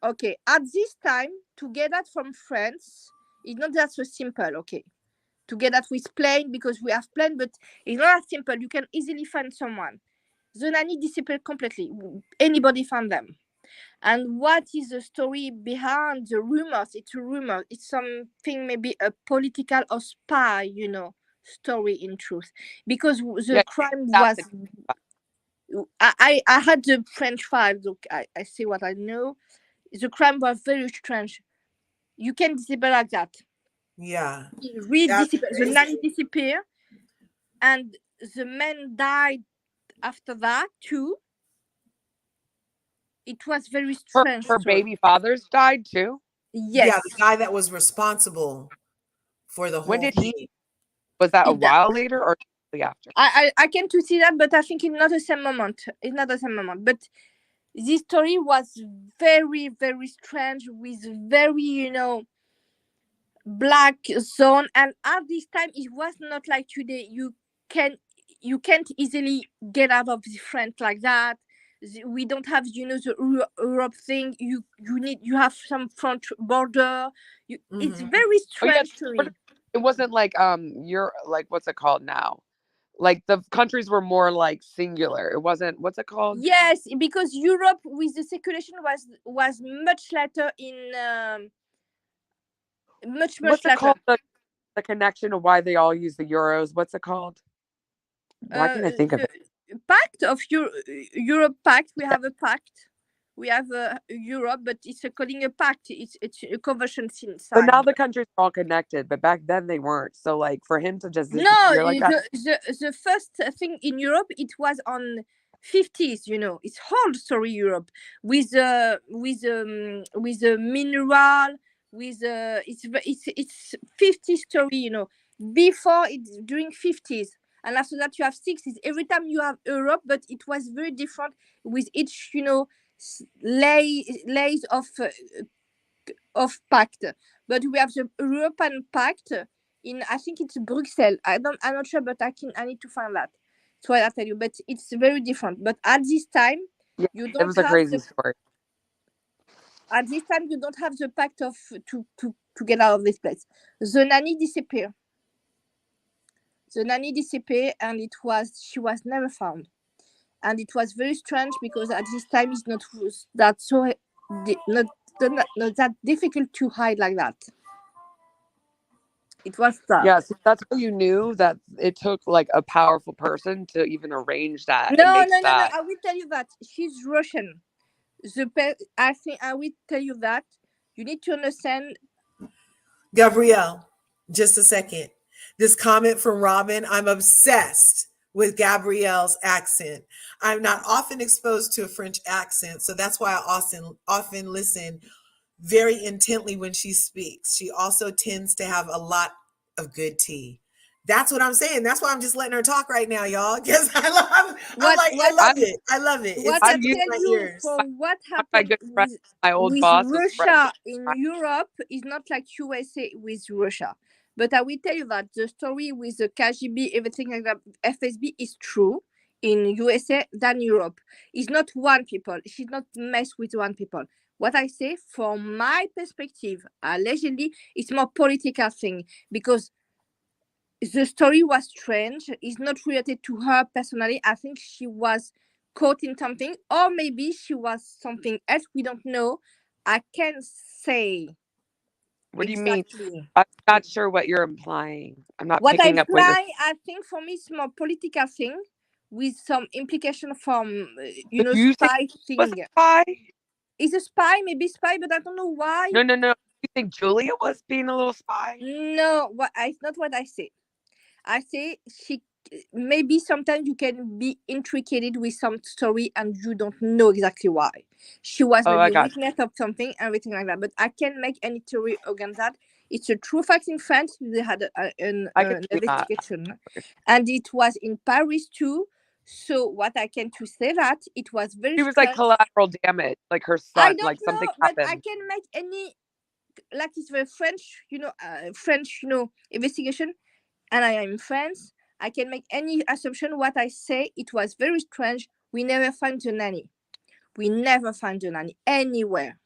B: okay. At this time, to get that from France, it's not that so simple. Okay, to get that with plane because we have plane, but it's not that simple. You can easily find someone. The nanny disappeared completely. Anybody found them? And what is the story behind the rumors? It's a rumor. It's something maybe a political or spy, story in truth. Because the
C: Yeah,
B: crime was.
C: assassin.
B: I had the French files. Look, I see what I know. The crime was very strange. You can disappear like that.
A: Yeah.
B: Really
A: That's
B: disappear. The
A: crazy.
B: nanny disappear, and the man died after that too. It was very strange
C: Her
B: story.
C: baby fathers died too.
A: Yeah,
B: Yes.
A: the guy that was responsible for the
C: When
A: whole
C: did he?
A: thing.
C: Was that a
B: It,
C: while later or shortly after?
B: I came to see that, but I think it's not the same moment. It's not the same moment. But this story was very, very strange with very, black zone. And at this time, it was not like today. Can you can't easily get out of the French like that. We don't have, the Europe thing. You have some front border. It's
A: Hmm.
B: very
C: Oh yeah,
B: strange to me.
C: it wasn't like you're like what's it called now? Like the countries were more like singular. It wasn't what's it called?
B: Yes, because Europe with the circulation was much later in much
C: What's it
B: later.
C: called? The connection of why they all use the euros. What's it called? Why can't I think of
B: The
C: it?
B: pact of Europe pact. We have a pact. We have Europe, but it's calling a pact. It's a convention
C: But now
B: sign.
C: the countries are all connected, but back then they weren't. So like for him to just
B: No,
C: disappear like that,
B: the first thing in Europe it was on 50s. It's whole story Europe with a mineral with it's 50 story. Before it's during 50s. And after that, you have 60s. Every time you have Europe, but it was very different with each, layers of pact. But we have the European pact in I think it's Brussels. I'm not sure, but I need to find that. That's why I tell you. But it's very different. But at this time,
C: Yeah,
B: you
C: it
B: don't
C: was a
B: have
C: crazy
B: the
C: story.
B: at this time you don't have the pact of to get out of this place. The nanny disappeared. The nanny disappeared, and she was never found. And it was very strange because at this time it's not that so not that difficult to hide like that. It was tough.
C: Yeah, so that's how you knew that it took like a powerful person to even arrange that and
B: No,
C: make
B: no, no, no.
C: that.
B: I will tell you that she's Russian. I think I will tell you that you need to understand.
A: Gabrielle, just a second. This comment from Robin, I'm obsessed with Gabrielle's accent. I'm not often exposed to a French accent, so that's why I often listen very intently when she speaks. She also tends to have a lot of good tea. That's what I'm saying. That's why I'm just letting her talk right now, y'all. Because I'm
B: What
A: like, I
B: what
A: love
C: I'm
A: it. I love it. It's
B: what I
C: I'm
A: tickling
C: used
B: tell
A: my
B: you
A: ears.
B: from what
C: to my
B: happened
C: good friend. My old
B: with
C: boss was French.
B: Russia in Europe is not like USA with Russia. But I will tell you that the story with the KGB, everything like that, FSB is true in USA than Europe. It's not one people. She's not mess with one people. What I say, from my perspective, allegedly, it's more political thing because the story was strange. It's not related to her personally. I think she was caught in something, or maybe she was something else. We don't know. I can't say
C: What do you mean?
B: exactly.
C: I'm not sure what you're implying. I'm not
B: What I
C: picking up what you're.
B: imply, I think for me, it's more political thing with some implication from,
C: So you think
B: spy
C: she was a
B: thing.
C: spy?
B: Is a spy, maybe spy, but I don't know why.
C: No, no, no. You think Julia was being a little spy?
B: No, it's not what I say. I say she maybe sometimes you can be intrigued with some story and you don't know exactly why. She was
C: Oh, I
B: maybe
C: got
B: witness of something, everything like that. But I can't make any theory against that. It's a true fact in France. They had
C: I can
B: an
C: see that.
B: investigation, and it was in Paris too. So what I can to say that it was very
C: She was like
B: strange.
C: collateral damage, like her
B: I
C: son,
B: don't
C: like something
B: know, but I
C: happened.
B: can make any like it's very French, French, investigation, and I am in France. I can make any assumption. What I say, it was very strange. We never find the nanny. We never find the nanny anywhere.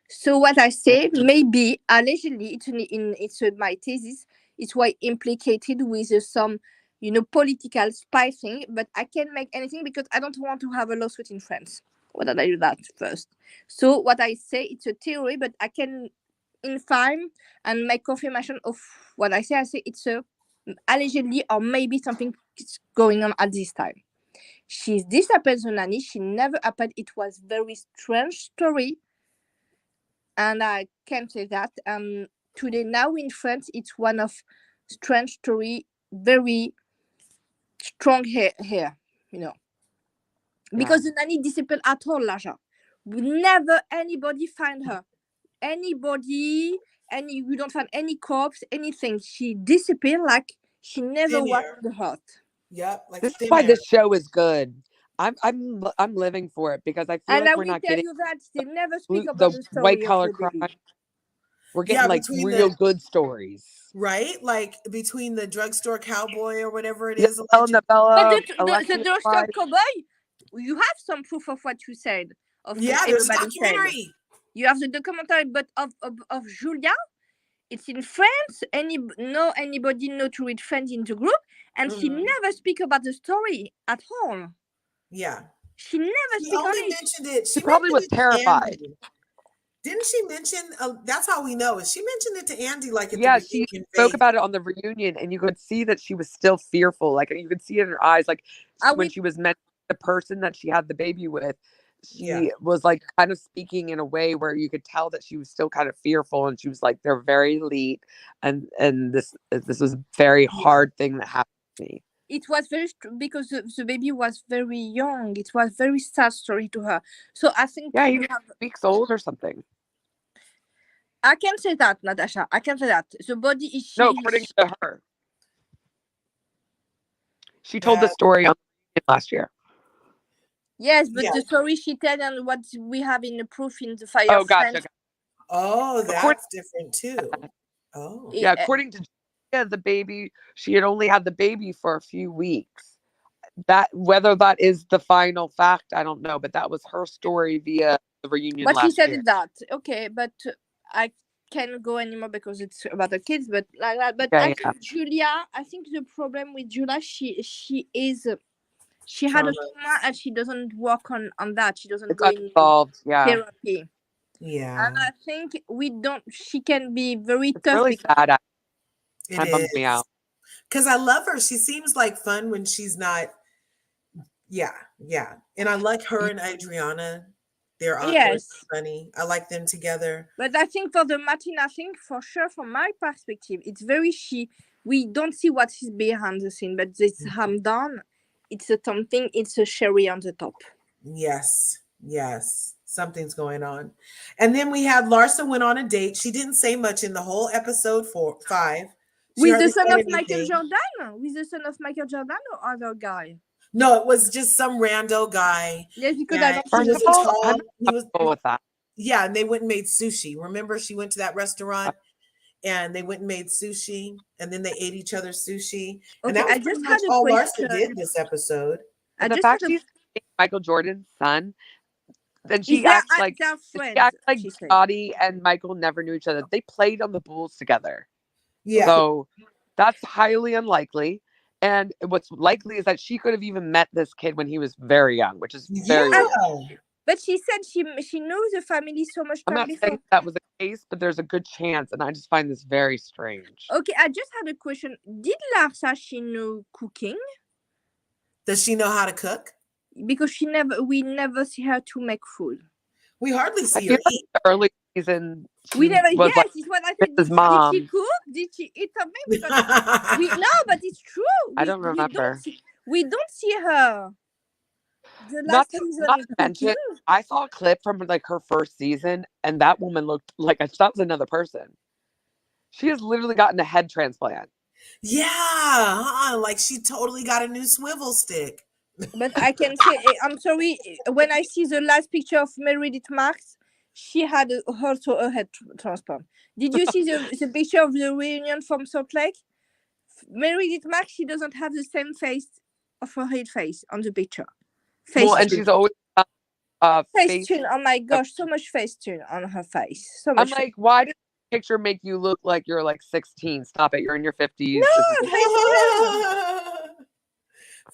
B: So what I say, maybe allegedly, my thesis. It's why implicated with some, political spy thing. But I can't make anything because I don't want to have a lawsuit in France. What did I do that first? So what I say, it's a theory, but I can infirm and make confirmation of what I say. I say it's a allegedly or maybe something is going on at this time. She's disappeared, the nanny. She never happened. It was very strange story, and I can say that. Today now in France, it's one of strange story, very strong here, because
C: Yeah.
B: the nanny disappeared at all, Laja. Never anybody find her. Anybody, we don't find any corpse, anything. She disappeared like she never
A: Thin
B: was
A: air.
B: on the earth.
A: Yep, like
C: This is
A: thin
C: why
A: air.
C: this show is good. I'm living for it because I feel
B: And
C: like
B: I
C: we're
B: will
C: not
B: tell
C: getting
B: you that they never speak
C: the
B: about the
C: white
B: story of
C: collar
B: the baby.
C: crime. We're getting
A: Yeah,
C: like
A: between
C: real
A: the
C: good stories.
A: right, like between the drugstore cowboy or whatever it
C: Yeah,
A: is,
C: telling the
B: But
C: Bella
B: the
C: Alexis
B: doorstep
C: life.
B: cowboy, you have some proof of what you said, of what
A: yeah, there's a
B: everybody said.
A: documentary.
B: You have the documentary, but of Julia, it's in France. Anybody know to read French in the group, and she
A: Mhm.
B: never speak about the story at all.
A: Yeah,
B: She never
A: she
B: speak on
A: only
B: it.
A: mentioned it.
C: She
A: She
C: probably
A: mentioned
C: was
A: it to
C: terrified.
A: Andy. Didn't she mention? That's how we know. Is she mentioned it to Andy like at the
C: Yeah, she
A: reunion
C: spoke
A: vague?
C: about it on the reunion, and you could see that she was still fearful. Like you could see it in her eyes, like
B: I
C: when
B: will
C: she was mentioning the person that she had the baby with.
A: Yeah,
C: She was like kind of speaking in a way where you could tell that she was still kind of fearful, and she was like, "They're very elite, and this was a very
A: yeah.
C: hard thing that happened to me."
B: It was very because the baby was very young. It was very sad story to her. So I think
C: Yeah, he
B: you
C: was
B: have.
C: weeks old or something.
B: I can say that, Natasha. I can say that the body is
C: No, according to her, she told the
A: That
C: story on last year.
B: Yes, but
A: yeah.
B: the story she tell and what we have in the proof in the fire
C: Oh,
B: of
C: gotcha.
B: France.
A: Oh,
C: According,
A: that's different too. Oh,
C: yeah, according to Julia, the baby, she had only had the baby for a few weeks. that whether that is the final fact, I don't know, but that was her story via the reunion
B: But she
C: last
B: said
C: year.
B: that. Okay, but I can't go anymore because it's about the kids. But like that. But
C: Yeah,
B: I
C: yeah.
B: think Julia. I think the problem with Julia, she is. She had
A: Trauma.
B: a trauma and she doesn't work on that. She doesn't
C: It's
B: go in
C: unsolved. Yeah.
B: therapy.
A: Yeah.
B: And I think we don't. She can be very
C: It's
B: tough.
C: really
B: because
C: sad.
A: It
C: Kind of bums me
A: is.
C: out.
A: Because I love her. She seems like fun when she's not. Yeah, yeah. And I like her and Adriana. They're
B: Yes.
A: funny. I like them together.
B: But I think for the Martin, I think for sure, from my perspective, it's very she. We don't see what is behind the scene, but this Hamdan, it's a something. It's a cherry on the top.
A: Yes, yes. Something's going on. And then we had Larsa went on a date. She didn't say much in the whole episode 5. She
B: With the
A: hardly
B: son
A: said
B: of Michael
A: anything.
B: Jordan? With the son of Michael Jordan or other guy?
A: No, it was just some rando guy.
B: Yes, because I
A: And
B: don't
A: he
C: First
B: see
C: of
B: the
A: was
C: all,
B: picture.
C: I'm
A: tall. He was
C: comfortable with that.
A: Yeah, and they went and made sushi. Remember, she went to that restaurant and they went and made sushi, and then they ate each other's sushi. And
B: Okay,
A: that was
B: I
A: pretty
B: just
A: much
B: had a
A: all Larsa
B: question.
A: did this episode.
B: I
C: But the
B: just had
C: fact
B: a.
C: she's Michael Jordan's son, then
B: Is
C: she
B: there
C: acts like
B: they're
C: she
B: friends?
C: acts like
B: She said.
C: Dottie and Michael never knew each other. They played on the Bulls together.
A: Yeah.
C: So that's highly unlikely. And what's likely is that she could have even met this kid when he was very young, which is very
A: Yeah.
C: weird.
B: But she said she knows the family so much
C: I'm
B: time
C: not
B: before.
C: saying that was the case, but there's a good chance, and I just find this very strange.
B: Okay, I just had a question. Did Larsa she know cooking?
A: Does she know how to cook?
B: Because we never see her to make food.
A: We hardly
C: I
A: see
C: feel
A: her
C: like
A: eat.
C: the early season
B: We never.
C: was
B: Yes,
C: like
B: it's what I said.
C: Mrs.
B: Did she
C: Mom.
B: cook? Did she eat something? Because we no, but it's true.
C: I don't remember.
B: We don't see her. The
C: Not
B: last
C: to
B: season
C: mention, I saw a clip from like her first season, and that woman looked like that was another person. She has literally gotten a head transplant.
A: Yeah, like she totally got a new swivel stick.
B: But I can say, I'm sorry, when I see the last picture of Meredith Marks, she had also a head transplant. Did you see the picture of the reunion from Salt Lake? Meredith Marks, she doesn't have the same face of her head face on the picture.
C: And she's always
B: Facetune. Oh my gosh, so much Facetune on her face. So much.
C: I'm like, why does the picture make you look like you're like 16? Stop it. You're in your 50s.
B: No,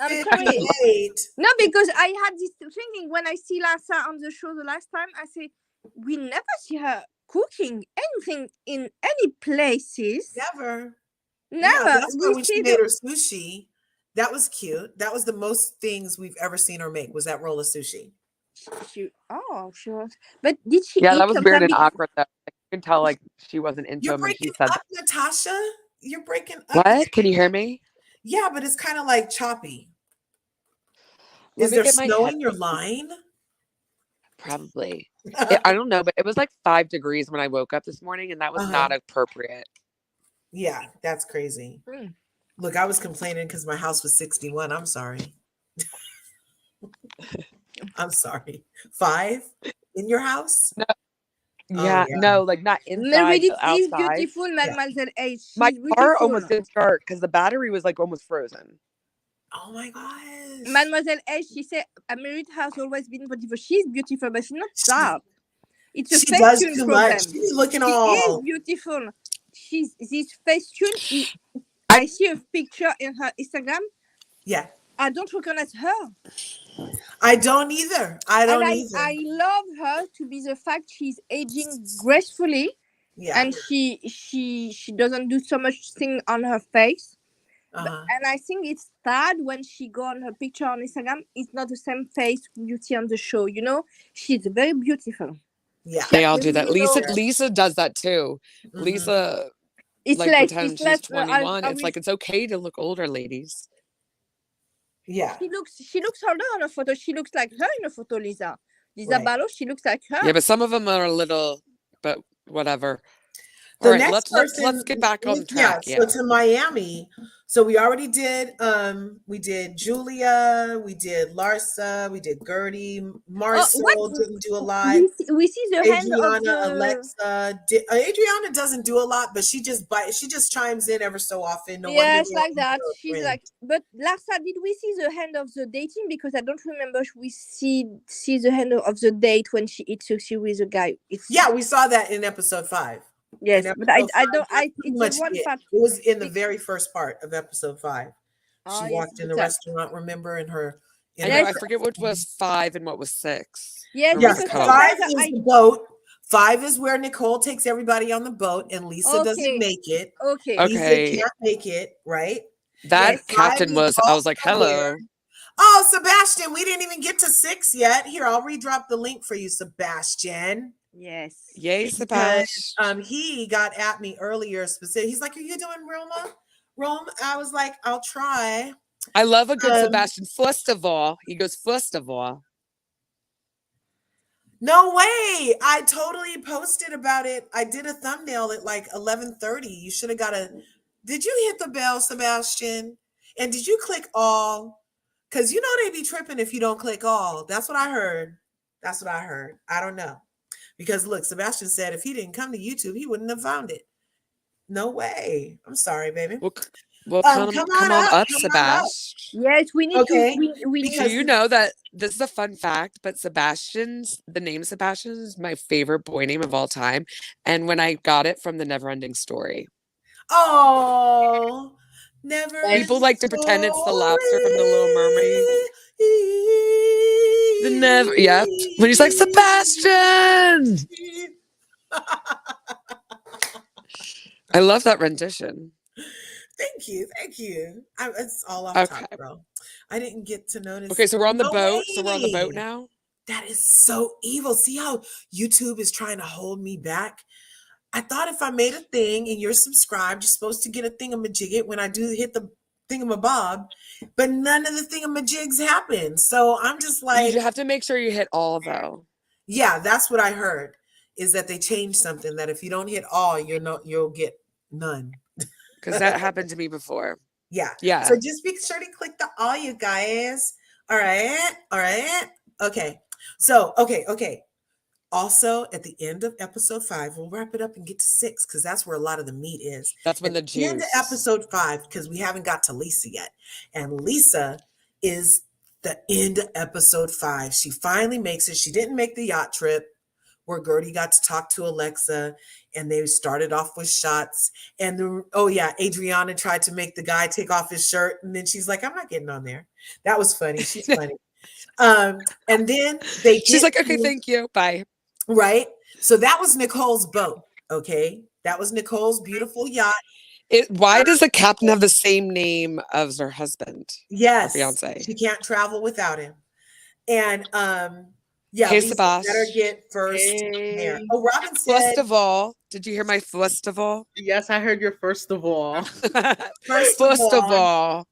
B: I'm sorry. No, because I had this thinking when I see Larsa on the show the last time, I say, we never see her cooking anything in any places.
A: Never.
B: Never.
A: Yeah, that's why when she made her sushi, that was cute. That was the most things we've ever seen her make, was that roll of sushi.
B: Sure. But did she?
C: Yeah, that was weird and awkward. Though. You can tell like she wasn't into
A: You're
C: him, and she
A: breaking
C: said,
A: up, Natasha. You're breaking up.
C: What? Can you hear me?
A: Yeah, but it's kind of like choppy. Is there snow in your line?
C: Probably. I don't know, but it was like 5 degrees when I woke up this morning, and that was not appropriate.
A: Yeah, that's crazy. Look, I was complaining because my house was 61. I'm sorry. I'm sorry. 5 in your house?
C: No. Yeah, no, like not inside.
B: Meredith
C: outside.
B: Is beautiful, Mademoiselle H. She's
C: My
B: beautiful.
C: car almost didn't start because the battery was like almost frozen.
A: Oh my gosh.
B: Mademoiselle H, she said Meredith has always been beautiful. She's beautiful, but she's not that. It's a Facetune problem.
A: Much. She's looking all.
B: She is beautiful. She's this Facetune. I see a picture in her Instagram.
A: Yeah.
B: I don't recognize her.
A: I don't either. I
B: love her to be the fact she's aging gracefully.
A: Yeah.
B: And she doesn't do so much thing on her face. And I think it's sad when she go on her picture on Instagram. It's not the same face you see on the show. You know, she's very beautiful.
A: Yeah,
C: they all do that. Lisa does that too. Mm-hmm. Lisa,
B: it's
C: like
B: like
C: pretend she's 21. It's like it's okay to look older, ladies.
A: Yeah,
B: she looks older on a photo. She looks like her in a photo, Lisa Barlow. She looks like her.
C: Yeah, but some of them are a little, but whatever.
A: The
C: All right,
A: next
C: let's get back on track.
A: So to Miami. So we already did we did Julia, we did Larsa, we did Gertie,
B: what
A: Marcel didn't do a lot.
B: we see the hand of
A: Adriana,
B: the
A: Alexa, Adriana doesn't do a lot, but she just chimes in ever so often. No wonder
B: yes,
A: they're
B: like that.
A: so
B: She's
A: friends.
B: like, but Larsa, did we see the hand of the dating? Because I don't remember if we see the hand of the date when she eats sushi with a guy.
A: Yeah, we saw that in episode 5.
B: Yes,
A: In
B: but I
A: episode 5,
B: don't.
A: that's
B: It's
A: pretty
B: the
A: much
B: one
A: it.
B: part.
A: It was in the very first part of episode 5. She
B: Yes,
A: walked in the
B: but,
A: restaurant, remember, in her.
C: I know.
B: Yes.
C: I forget what was 5 and what was 6.
B: yes,
C: Or
A: Yes,
C: was
B: because
C: Coke.
A: 5
B: sometimes
A: is the boat. 5 is where Nicole takes everybody on the boat, and Lisa doesn't
B: Okay.
A: make it.
B: Okay.
A: Lisa
C: Okay.
A: can't make it, right?
C: That
B: Yes.
C: captain
A: 5
C: was.
A: is
C: I was like,
A: also
C: hello.
A: there. Oh, Sebastian, we didn't even get to 6 yet. Here, I'll redrop the link for you, Sebastian.
B: Yes.
C: Yay, Sebastian.
A: He got at me earlier. He's like, "Are you doing Rome?" I was like, "I'll try."
C: I love a good Sebastian. First of all, he goes, first of all.
A: No way! I totally posted about it. I did a thumbnail at like 11:30. You should have got a. Did you hit the bell, Sebastian? And did you click all? Because you know they be tripping if you don't click all. That's what I heard. I don't know. Because look, Sebastian said if he didn't come to YouTube, he wouldn't have found it. No way. I'm sorry, baby.
C: Well, come on up,
A: Come on
C: Sebastian.
B: Yes, we need
A: Okay,
B: to. We
A: because
C: Do you know that this is a fun fact? But the name Sebastian is my favorite boy name of all time. And when I got it from the Neverending Story.
A: Oh, never.
C: People like to pretend it's the lobster from the Little Mermaid. Yep. When he's like, Sebastian! I love that rendition.
A: Thank you. It's all off top, bro. I didn't get to notice.
C: Okay, so we're on the boat.
A: Way.
C: So we're on the boat now.
A: That is so evil. See how YouTube is trying to hold me back? I thought if I made a thing and you're subscribed, you're supposed to get a thingamajigget when I do hit the thingamabob, but none of the thingamajigs happen. So I'm just like,
C: you have to make sure you hit all, though.
A: Yeah, that's what I heard. Is that they changed something that if you don't hit all, you'll get none.
C: Because that happened to me before.
A: Yeah.
C: Yeah.
A: So just be sure to click the all, you guys. All right. Okay. So, okay. Also, at the end of episode 5, we'll wrap it up and get to 6 because that's where a lot of the meat is.
C: That's when
A: at
C: the
A: end of episode 5, because we haven't got to Lisa yet. And Lisa is the end of episode 5. She finally makes it. She didn't make the yacht trip where Gertie got to talk to Alexa and they started off with shots. And Adriana tried to make the guy take off his shirt. And then she's like, I'm not getting on there. That was funny. She's funny. And then she's
C: like, okay, thank you. Bye.
A: Right. So that was Nicole's boat. Okay. That was Nicole's beautiful yacht.
C: Why does the captain have the same name as her husband?
A: Yes.
C: Her fiance.
A: She can't travel without him. And
C: hey,
A: Lisa better get first there. Oh, Robin said,
C: first of all, did you hear my first of all?
D: Yes, I heard your first of all.
A: First of all.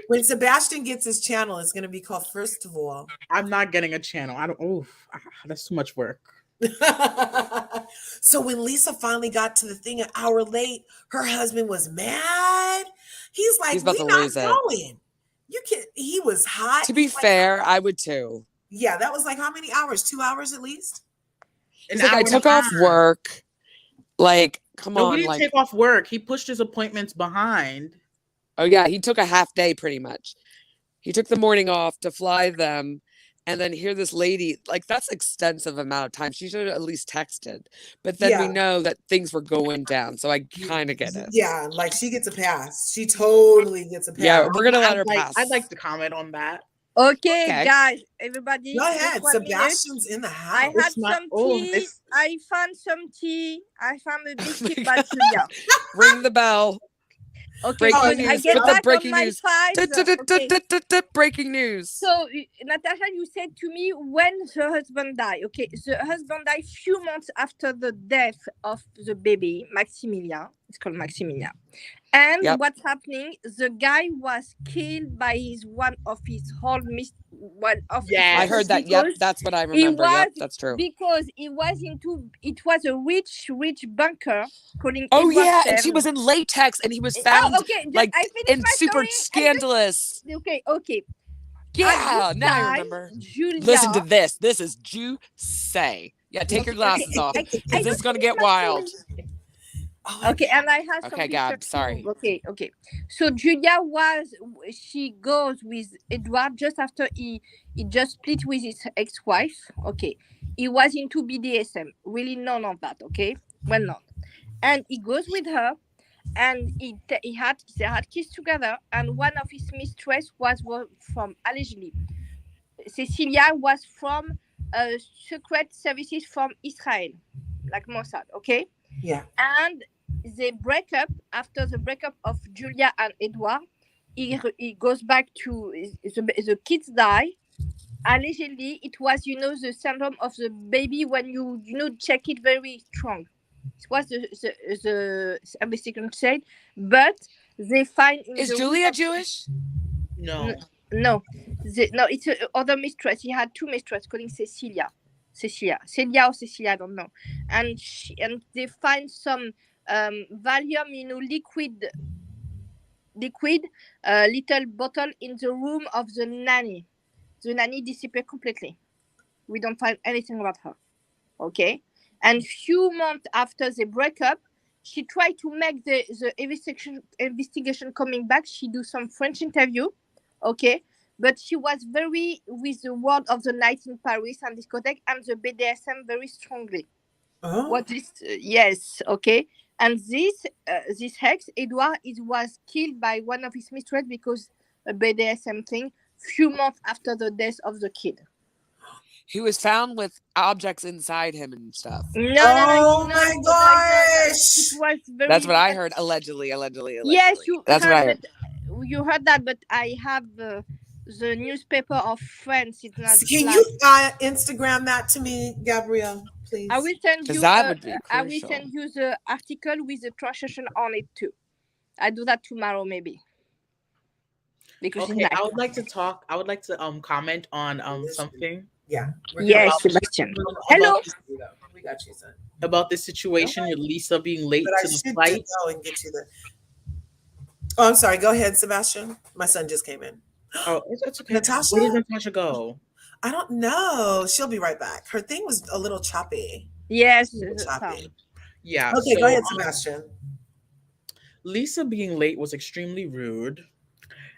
A: When Sebastian gets his channel, it's going to be called First of All.
D: I'm not getting a channel. That's too much work.
A: So when Lisa finally got to the thing an hour late, her husband was mad. He's like, we're not going. He was hot.
C: To be fair, I would too.
A: Yeah, that was like how many hours? 2 hours at least?
C: I took off work. Like, come on.
D: He didn't take off work. He pushed his appointments behind.
C: Oh, yeah. He took a half day pretty much. He took the morning off to fly them. And then hear this lady, like that's extensive amount of time. She should have at least texted. But then we know that things were going down. So I kind of get it.
A: Yeah, like she gets a pass. She totally gets a pass.
C: Yeah, we're going to let her pass.
D: I'd like to comment on that.
B: Okay, guys, everybody.
A: Go ahead. Sebastian's in the house.
B: I had some tea. I found some tea. I found a biscuit by Julia.
C: Ring the bell.
B: Okay,
C: breaking news.
B: I get back
C: breaking
B: on
C: news.
B: my files.
C: Breaking news.
B: So, Natasha, you said to me when the husband died. Okay, the husband died few months after the death of the baby, Maximilian. It's called Maximilian. And
C: Yep.
B: what's happening? The guy was killed by one of his
D: Yes.
C: I heard that. Yep,
B: because
C: that's what I
B: he
C: remember.
B: was
C: Yep, that's true.
B: because he was into it was a rich banker calling
C: Oh
B: Edward
C: yeah, and
B: Stern.
C: she was in latex, and he was found
B: okay,
C: like
B: I finished
C: in
B: my
C: super
B: story.
C: scandalous.
B: Okay.
C: Yeah,
B: At this
C: now I
B: time,
C: remember.
B: Julia.
C: Listen to this. This is Juicy. Yeah, take your glasses off because this is gonna get wild.
B: Okay, and I have
C: Okay,
B: some
C: Gab,
B: pictures
C: sorry.
B: too. Okay. So Julia she goes with Edward just after he just split with his ex-wife. Okay, he was into BDSM. Really none of that. Okay, well not. And he goes with her, and they had kids together. And one of his mistress was from allegedly. Cecilia was from secret services from Israel, like Mossad. Okay.
A: Yeah.
B: And they break up after the breakup of Julia and Edward. He goes back to the kids die. Allegedly, it was the syndrome of the baby when you check it very strong. It was the investigation said, but they find in
C: Is
B: the
C: Julia Jewish?
D: No.
B: No, it's other mistress. He had two mistresses calling Celia or Cecilia, I don't know. And they find some Valium, liquid, little bottle in the room of the nanny. The nanny disappeared completely. We don't find anything about her. Okay, and few months after they break up, she tried to make the investigation coming back. She do some French interview. Okay, but she was very with the word of the night in Paris and discotheque and the BDSM very strongly.
A: Oh.
B: What is yes, okay. And this ex Edward was killed by one of his mistress because a BDSM thing. Few months after the death of the kid.
C: He was found with objects inside him and stuff.
B: No,
A: Oh my gosh!
B: It was very.
C: That's what I heard. Allegedly.
B: Yes, you
C: That's
B: heard,
C: what I heard.
B: You heard that, but I have the newspaper of France. It's not.
A: Can you Instagram that to me, Gabrielle, please?
B: I will send you.
C: That would be
B: I will
C: crucial.
B: send you the article with the translation on it too. I do that tomorrow maybe. Because
D: okay, I would like to comment on something.
A: Yeah.
B: Yes, Sebastian. Hello.
A: We got you, son.
D: About this situation with Lisa being late to the flight.
A: Go and get you the. Oh, I'm sorry. Go ahead, Sebastian. My son just came in.
D: Oh, it's okay.
A: Natasha?
D: Where did Natasha go?
A: I don't know. She'll be right back. Her thing was a little choppy.
B: Yes.
A: Choppy.
D: Yeah.
A: Okay, go ahead, Sebastian.
D: Lisa being late was extremely rude.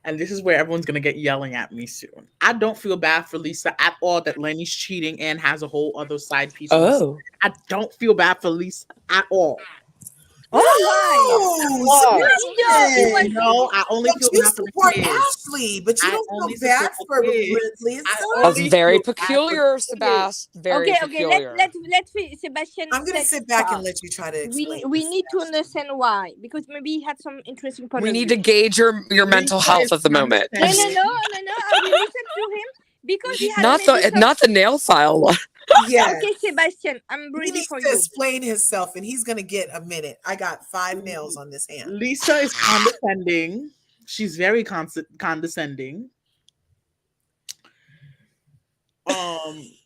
D: And this is where everyone's going to get yelling at me soon. I don't feel bad for Lisa at all that Lenny's cheating and has a whole other side piece.
C: Oh.
D: I don't feel bad for Lisa at all. No, I only feel bad for the kids.
A: Ashley, but you don't feel bad for Lisa.
C: That's very peculiar, Sebastian. Very peculiar.
B: Let's Sebastian.
A: I'm going to sit back and let you try to explain.
B: We need to understand why, because maybe he had some interesting point.
C: We need to gauge your mental health at the moment.
B: No. I will listen to him because he had
C: not the nail file one.
A: Yeah.
B: Okay, Sebastian, I'm ready for you.
A: Explain himself, and he's gonna get a minute. I got 5 nails on this hand.
D: Lisa is condescending. She's very condescending.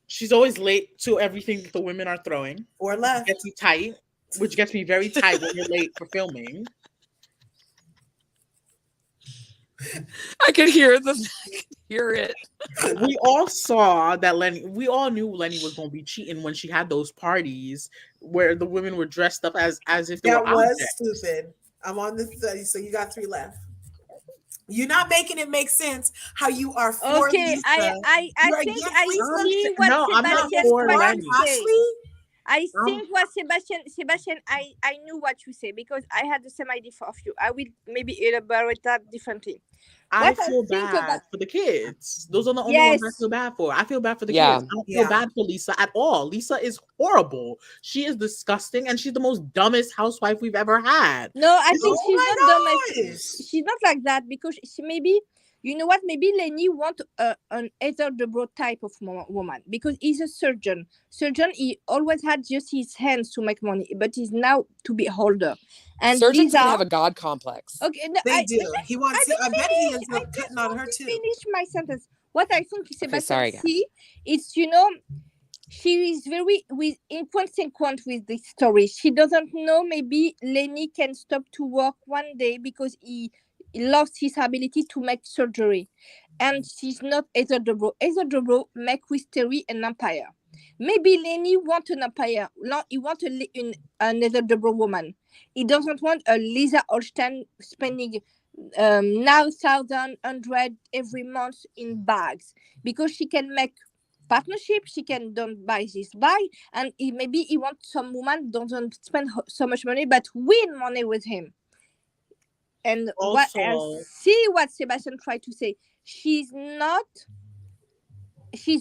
D: She's always late to everything that the women are throwing.
A: Or left.
D: Gets me tight, which gets me very tight when you're late for filming.
C: I could hear it.
D: We all saw that we all knew Lenny was going to be cheating when she had those parties where the women were dressed up as if they were objects.
A: Stupid. I'm on the study, so you got 3 left. You're not making it make sense how you are for
B: okay,
A: Lisa.
B: I think I see what Sebastian said. I think what Sebastian, I knew what you say because I had the same idea of you. I will maybe elaborate that differently.
D: I feel bad for the kids. Those are the only ones I feel bad for. I feel bad for the kids. I don't feel bad for Lisa at all. Lisa is horrible. She is disgusting, and she's the most dumbest housewife we've ever had.
B: No, I think she's not dumb. She's not like that because she maybe you know what? Maybe Lenny want an Heather Dubrow type of woman because he's a surgeon. He always had just his hands to make money, but he's now to be older. And
C: Surgeons
B: Lisa,
C: can have a god complex.
B: okay, no,
A: They do. He wants. I bet he ends
B: I
A: up
B: just
A: cutting on
B: want
A: her
B: to
A: too.
B: finish my sentence. What I think Sebastian
C: sorry, guys.
B: see, it's she is very inconsequent with this story. She doesn't know maybe Lenny can stop to work one day because he lost his ability to make surgery. And she's not Heather Dubrow. Heather Dubrow make with Terry an empire. Maybe Lenny want an empire. No, he want another Dubrow woman. He doesn't want a Lisa Holstein spending 9,100 every month in bags because she can make partnership. She can don't buy this and maybe he wants some woman doesn't spend so much money but win money with him. And
D: Also,
B: see what Sebastian tried to say. She's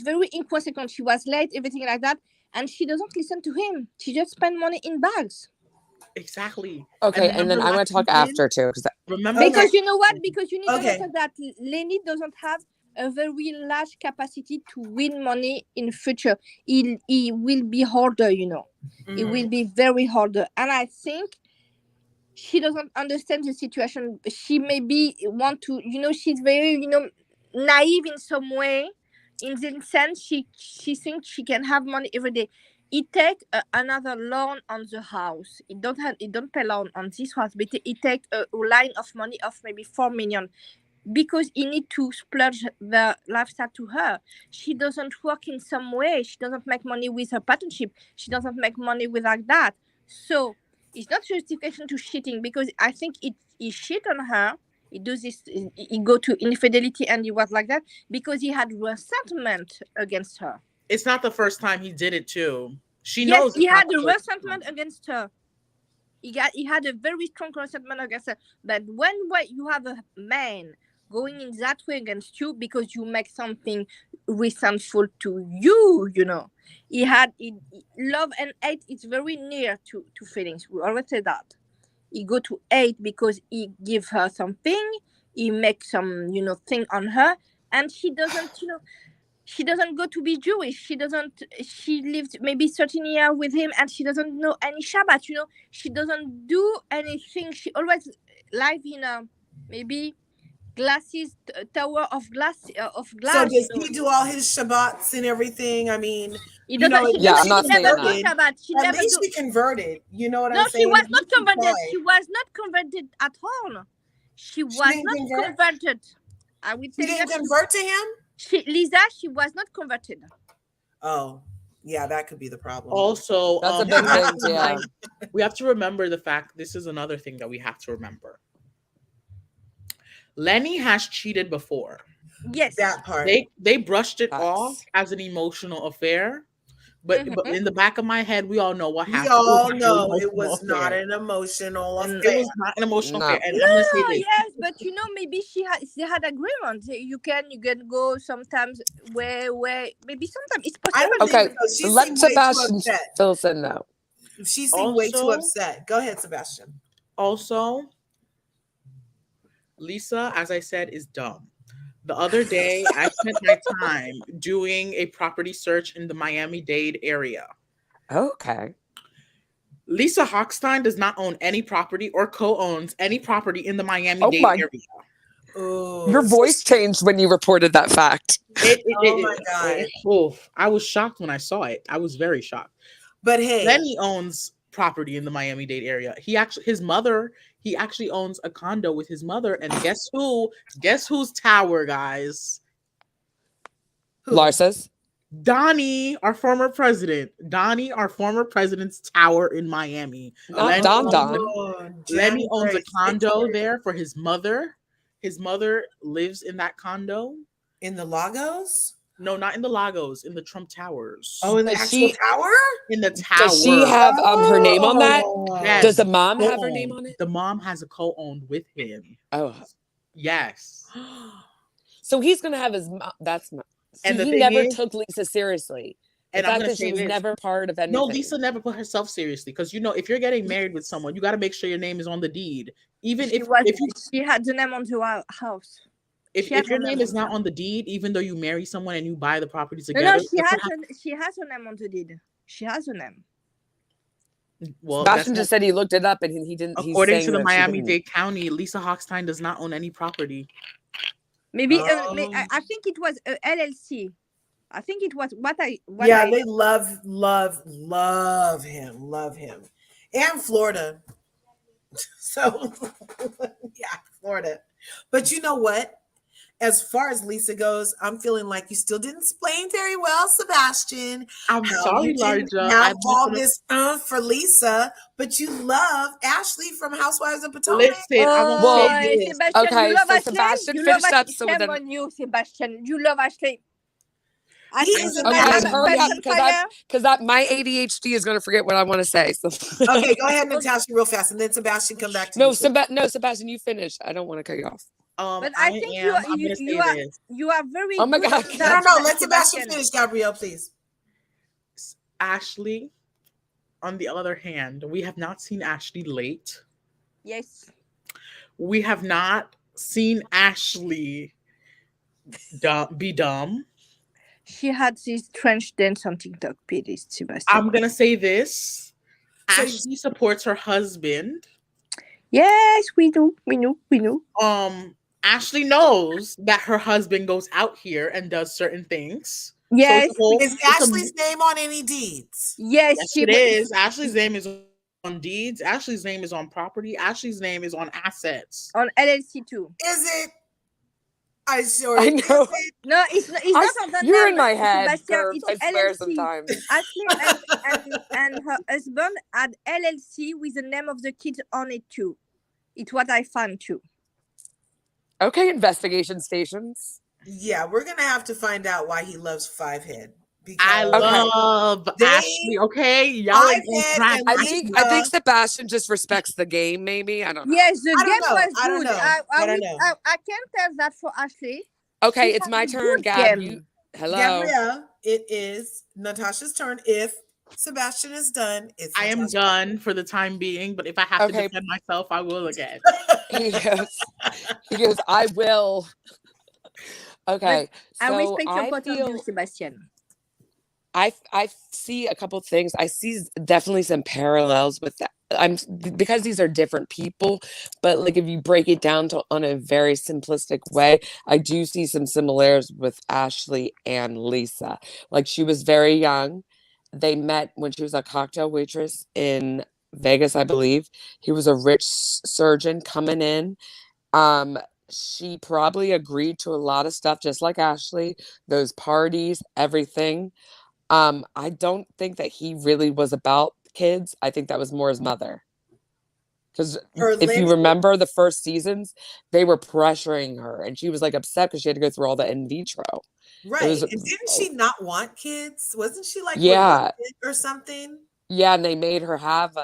B: very inconsequent. She was late, everything like that, and she doesn't listen to him. She just spend money in bags.
D: Exactly.
C: Okay, and then I want to talk after too.
B: Because you know what? Because you need to
A: Okay.
B: understand that Lenny doesn't have a very large capacity to win money in future. He will be harder, you know. It will be very harder. And I think she doesn't understand the situation. She maybe want to, she's very, naive in some way. In the sense, she thinks she can have money every day. He take another loan on the house. He don't pay loan on this house, but he take a line of money of maybe 4 million because he need to splurge the lifestyle to her. She doesn't work in some way. She doesn't make money with her partnership. She doesn't make money with like that. So it's not justification to cheating because I think he cheat on her. He does this. He go to infidelity and he was like that because he had resentment against her.
D: It's not the first time he did it too. She
B: yes,
D: knows
B: he had a resentment against her. He had a very strong resentment against her. But when you have a man going in that way against you because you make something resentful to you, love and hate is very near to feelings. We always say that. He go to hate because he give her something, he make some, thing on her, and she doesn't, she doesn't go to be Jewish. She lived maybe 13 years with him and she doesn't know any Shabbat, she doesn't do anything. She always live in a maybe tower of glass.
A: So does he do all his Shabbats and everything? I mean,
B: he doesn't. I'm not
A: saying
B: never
A: that.
B: do Shabbat.
A: At least she converted. You know what
B: no,
A: I'm saying?
B: No, she was not converted. She was not converted at all. She was not converted. I would say
A: she didn't convert to him.
B: Lisa, she was not converted.
A: Oh, yeah, that could be the problem.
D: Also,
C: that's a big thing. Yeah,
D: we have to remember the fact. This is another thing that we have to remember. Lenny has cheated before.
B: Yes,
A: that part.
D: They brushed it off as an emotional affair, but in the back of my head, we all know what happened.
A: We all know it was not an emotional affair.
D: It was not an emotional affair. And
B: yes, but maybe they had agreement. You can go sometimes where maybe sometimes it's possible.
C: Okay, let Sebastian fill us in though.
A: She seemed way too upset. Go ahead, Sebastian.
D: Also, Lisa, as I said, is dumb. The other day, I spent my time doing a property search in the Miami-Dade area.
C: Okay.
D: Lisa Hochstein does not own any property or co-owns any property in the Miami-Dade area.
A: Oh,
C: your voice changed when you reported that fact.
A: Oh my God.
D: I was shocked when I saw it. I was very shocked.
A: But hey,
D: Lenny owns property in the Miami-Dade area. He actually owns a condo with his mother. And guess who? Guess whose tower, guys?
C: Larsa's?
D: Donnie, our former president. Donnie, our former president's tower in Miami.
C: Not
D: Lenny owns a condo there for his mother. His mother lives in that condo.
A: In the Lagos?
D: No, not in the Lagos, in the Trump Towers.
A: Oh, in the actual tower?
D: In the tower.
C: Does she have her name on that?
D: Yes.
C: Does the mom have her name on it?
D: The mom has a co-owned with him.
C: Oh.
D: Yes.
C: So he's going to have his mom. And he never took Lisa seriously. And I'm going to say she was never part of anything.
D: No, Lisa never put herself seriously because if you're getting married with someone, you got to make sure your name is on the deed. Even if
B: she had the name on her house. She has
D: if your
B: her name
D: name
B: on
D: is
B: the
D: not
B: deed.
D: on the deed, even though you marry someone and you buy the property
B: No, no,
D: together, if it
B: she has her name on the deed. She has her name.
D: well, that's
C: Sebastian
D: not
C: just said he looked it up and he didn't. He's
D: according to
C: saying
D: the
C: that she
D: Miami-Dade
C: didn't.
D: County. Lisa Hochstein does not own any property.
B: Maybe
A: Oh.
B: I think it was a LLC. I think it was what
A: Yeah,
B: I
A: they love him, and Florida. So, yeah, Florida. But you know what? As far as Lisa goes, I'm feeling like you still didn't explain very well, Sebastian,
D: I'm
A: how
D: sorry,
A: you didn't
D: Larja.
A: have
D: I'm not
A: all
D: gonna
A: this for Lisa, but you love Ashley from Housewives of Potomac.
D: listen. I'm gonna say
C: Well,
D: this.
B: Sebastian, you
C: okay,
B: love
C: so
B: Ashley.
C: Sebastian
B: You love
C: finished up.
B: Ashley.
C: So
B: Shame
C: then,
B: on you, Sebastian. You love Ashley.
A: He
B: Ashley
A: is
B: is
A: a
B: a
C: okay,
B: man on
C: hurry up
B: passion fire.
C: because that my ADHD is going to forget what I want to say. So.
A: Okay, go ahead, Natasha, real fast, and then Sebastian, come back to
C: No,
A: you.
C: Sebastian, you finish. I don't want to cut you off.
B: But I think
D: I'm gonna say this.
B: you are very
C: Oh my
B: good
C: God.
B: on
A: No,
B: that,
A: let Sebastian finish, Gabrielle, please.
D: Ashley, on the other hand, we have not seen Ashley late.
B: Yes.
D: We have not seen Ashley be dumb.
B: She had this trench dance on TikTok, please, Sebastian.
D: I'm gonna say this.
A: So-
D: Ashley supports her husband.
B: Yes, we do. We know.
D: Ashley knows that her husband goes out here and does certain things.
B: Yes.
A: Is Ashley's name on any deeds?
B: Yes,
D: Yes, it is. Ashley's name is on deeds. Ashley's name is on property. Ashley's name is on assets.
B: On LLC too.
A: Is it? I sure.
C: I know.
B: No, it's not on the
C: You're
B: name,
C: in my head,
B: Sebastian.
C: Curbs.
B: It's
C: I swear
B: LLC.
C: sometimes.
B: Ashley and her husband had LLC with the name of the kids on it too. It's what I found too.
C: Okay, investigation stations.
A: Yeah, we're gonna have to find out why he loves Fivehead.
D: I love Ashley. Okay, y'all like
C: I think Sebastian just respects the game. Maybe I don't know.
B: Yes, the game was
A: I don't
B: good.
A: know. I don't know.
B: I can tell that for Ashley.
C: Okay,
B: She
C: it's
B: had
C: my
B: a
C: turn,
B: good
C: Gab.
B: game.
C: Hello.
A: Gabrielle, it is Natasha's turn. If Sebastian is done, it's
D: I am
A: Natasha's
D: done for the time being, but if I have to
C: Okay.
D: defend myself, I will again.
C: He goes, I will. Okay.
B: I
C: So
B: respect your
C: I
B: point of view,
C: feel
B: Sebastian.
C: I see a couple things. I see definitely some parallels with that. Because these are different people, but like if you break it down to on a very simplistic way, I do see some similarities with Ashley and Lisa. Like she was very young. They met when she was a cocktail waitress in Vegas, I believe. He was a rich surgeon coming in. She probably agreed to a lot of stuff, just like Ashley, those parties, everything. I don't think that he really was about kids. I think that was more his mother. Because if you remember the first seasons, they were pressuring her and she was like upset because she had to go through all the in vitro.
A: Right. And didn't she not want kids? Wasn't she like
C: reluctant
A: or something?
C: Yeah, and they made her have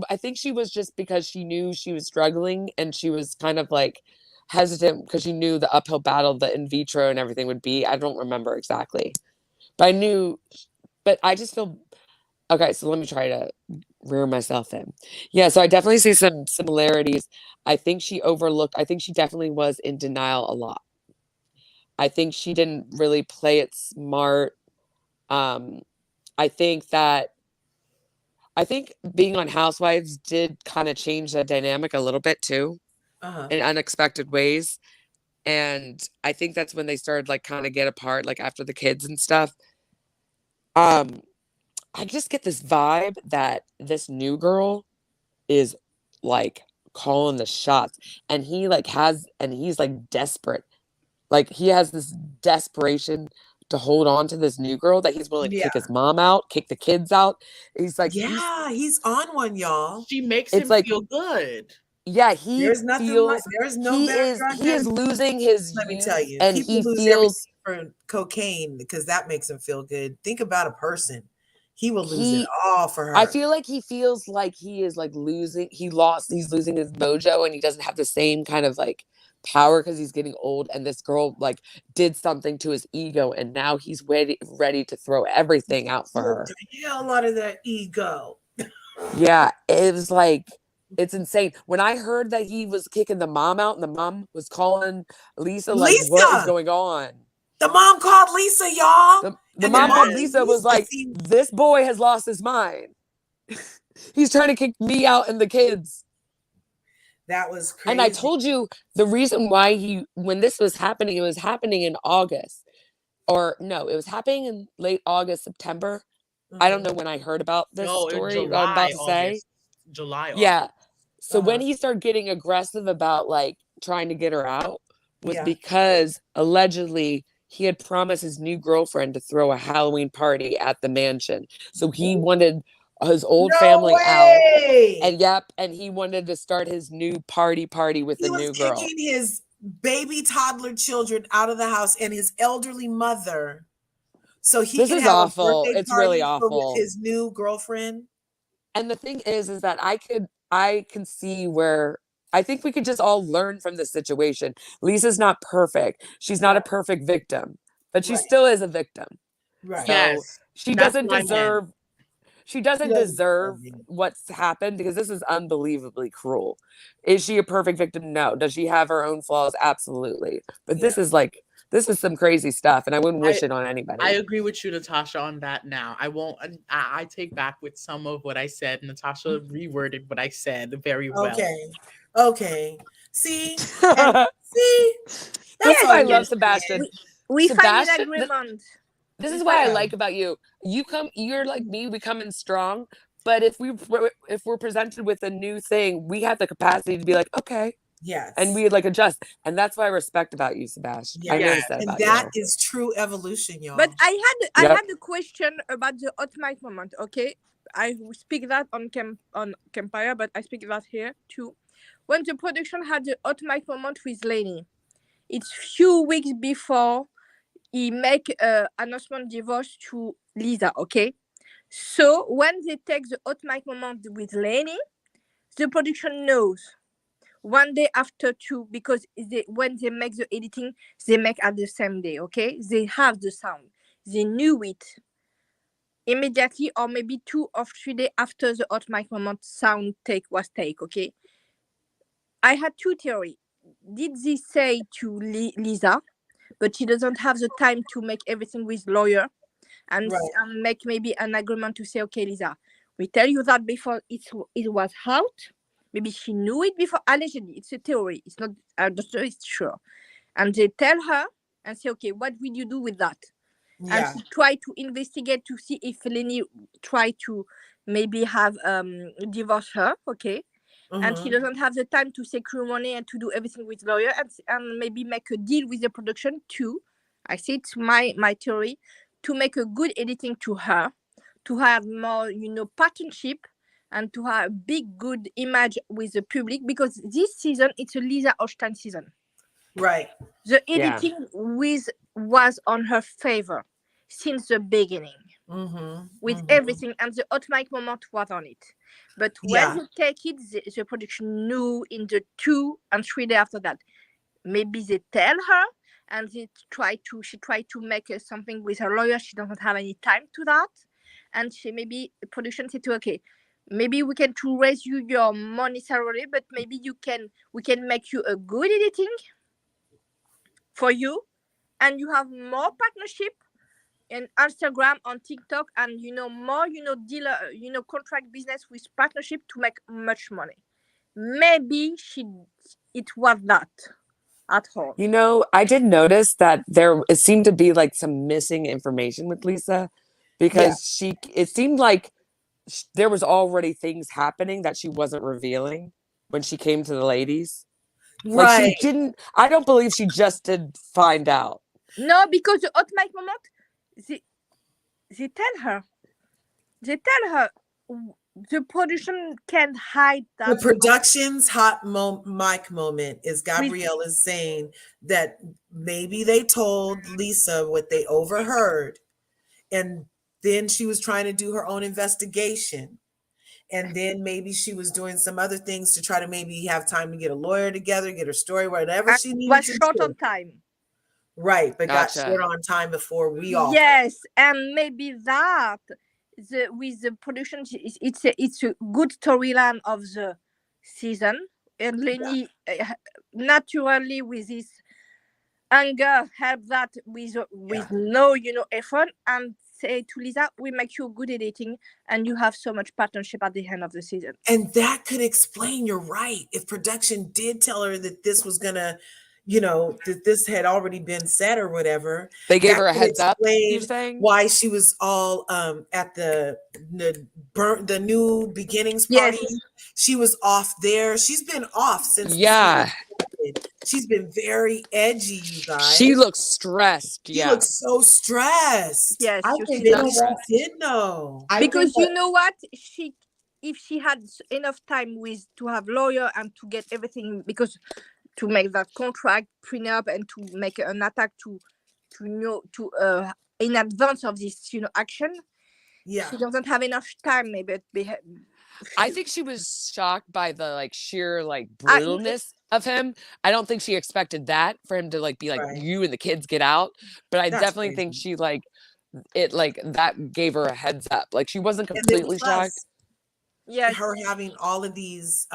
C: I think she was just because she knew she was struggling and she was kind of like hesitant because she knew the uphill battle the in vitro and everything would be. I don't remember exactly. But I just feel okay, so let me try to rear myself in. Yeah, so I definitely see some similarities. I think she definitely was in denial a lot. I think she didn't really play it smart. I think being on Housewives did kind of change the dynamic a little bit too, in unexpected ways. And I think that's when they started like kind of get apart, like after the kids and stuff. I just get this vibe that this new girl is like calling the shots, and he's like desperate. Like he has this desperation to hold on to this new girl that he's willing to kick his mom out, kick the kids out. He's like,
A: he's on one, y'all.
D: She makes him feel good.
C: Yeah,
A: there's no better drug
C: he is losing his
A: let me tell you,
C: and
A: people
C: he
A: lose
C: feels
A: for cocaine because that makes him feel good. Think about a person. He will lose it all for her.
C: I feel like he feels like he is like losing he's losing his mojo and he doesn't have the same kind of like power because he's getting old, and this girl like did something to his ego and now he's ready to throw everything out for her.
A: A lot of that ego.
C: Yeah, it was like It's insane. When I heard that he was kicking the mom out and the mom was calling Lisa, like, what is
A: Lisa,
C: going on?
A: the mom called Lisa, y'all.
C: The
A: And then
C: mom called
A: mommy
C: Lisa, was
A: Lisa
C: like,
A: seemed,
C: this boy has lost his mind. He's trying to kick me out and the kids.
A: that was
C: And I
A: crazy.
C: told you the reason why when this was happening, it was happening in August. Or no, it was happening in late August, September. I don't know when I heard about this
D: No, in
C: story, what I'm about
D: July,
C: to say.
D: August. July,
C: Yeah.
D: August.
C: So when he started getting aggressive about like trying to get her out was
A: Yeah.
C: because allegedly he had promised his new girlfriend to throw a Halloween party at the mansion. So he wanted his old
A: No
C: family out.
A: way.
C: And he wanted to start his new party with
A: He
C: the
A: was
C: new girl.
A: kicking his baby toddler children out of the house and his elderly mother so he
C: This
A: could
C: is
A: have
C: awful.
A: a birthday
C: It's
A: party
C: really
A: with
C: awful.
A: his new girlfriend.
C: And the thing is that I can see where I think we could just all learn from this situation. Lisa's not perfect. She's not a perfect victim, but she still is a victim.
A: Right.
C: So
D: Yes.
C: she
D: That's
C: doesn't
D: what I meant.
C: deserve she doesn't
A: doesn't
C: deserve
A: deserve it.
C: what's happened because this is unbelievably cruel. Is she a perfect victim? No. Does she have her own flaws? Absolutely. But this is some crazy stuff, and I wouldn't wish it on anybody.
D: I agree with you, Natasha, on that now. I won't, I take back with some of what I said. Natasha reworded what I said very well.
A: Okay. See?
C: That's
A: See? That's
C: why I
A: all
C: love
A: I'm
C: Sebastian.
A: saying.
B: We find an
C: Sebastian,
B: agreement.
C: this is why I like about you. You're like me, we come in strong. But if we're presented with a new thing, we have the capacity to be like, okay.
A: Yes.
C: And we like adjust. And that's what I respect about you, Sebastian. I noticed that
A: And
C: about
A: that
C: you.
A: is true evolution, y'all.
B: But I had a question about the hot mic moment, okay? I speak that on Campfire, but I speak that here too. When the production had the hot mic moment with Lenny, it's few weeks before he make announcement divorce to Lisa, okay? So when they take the hot mic moment with Lenny, the production knows one day after two, because when they make the editing, they make at the same day, okay? They have the sound. They knew it immediately, or maybe 2 or 3 days after the hot mic moment sound was take, okay? I had two theories. Did they say to Lisa, but she doesn't have the time to make everything with lawyer and make maybe an agreement to say, okay, Lisa, we tell you that before it was out. Maybe she knew it before. Allegedly, it's a theory. It's not. I'm not sure. And they tell her and say, okay, what will you do with that? And she try to investigate to see if Lenny try to maybe have divorce her, okay? And she doesn't have the time to secure money and to do everything with lawyer and maybe make a deal with the production too. I see it's my theory, to make a good editing to her, to have more, partnership, and to have a big good image with the public, because this season it's a Lisa Holstein season.
A: Right.
B: The editing was on her favor since the beginning. With everything, and the hot mic moment was on it. But when they take it, the production knew in the 2 and 3 days after that. Maybe they tell her, and she tried to make something with her lawyer. She doesn't have any time to that, and maybe the production said to her, okay, maybe we can to raise you your money salary, but maybe we can make you a good editing for you, and you have more partnership in Instagram, on TikTok, and more dealer, contract business with partnership to make much money. Maybe it was that at all.
C: I did notice that it seemed to be like some missing information with Lisa, because it seemed like there was already things happening that she wasn't revealing when she came to the ladies. Like I don't believe she just did find out.
B: No, because the hot mic moment, they tell her the production can't hide that.
A: The production's hot mic moment is Gabrielle is saying that maybe they told Lisa what they overheard, and then she was trying to do her own investigation. And then maybe she was doing some other things to try to maybe have time to get a lawyer together, get her story, whatever she needed
B: was
A: to
B: short
A: do.
B: On time.
A: Right, but got short on time before we all.
B: Yes, and maybe that with the production, it's a good storyline of the season, and Lenny naturally with his anger help that with no effort, and say to Lisa, we make you good at dating and you have so much partnership at the end of the season.
A: And that could explain, you're right. If production did tell her that this was gonna, that this had already been said or whatever,
C: They gave
A: that
C: her a
A: could
C: heads up,
A: explain
C: you're saying?
A: why she was all at the new beginnings
B: Yes.
A: party. She was off there. She's been off since the
C: Yeah.
A: season started. She's been very edgy, you guys.
C: She looks stressed.
A: She
C: Yeah.
A: looks so stressed.
B: Yes,
D: I
B: you
D: think
B: see
A: Maybe
B: that.
A: she did know.
B: Because you know what, if she had enough time to have lawyer and to get everything, because to make that contract prenup and to make an attack to in advance of this action,
A: Yeah.
B: she doesn't have enough time. Maybe
C: I think she was shocked by the like sheer like brutalness of him. I don't think she expected that for him to like be like,
A: Right.
C: you and the kids get out. But I
A: That's
C: definitely think
A: crazy.
C: she like it like that gave her a heads up. Like she wasn't
A: And then
C: completely
A: plus,
C: shocked.
B: yes,
A: her having all of these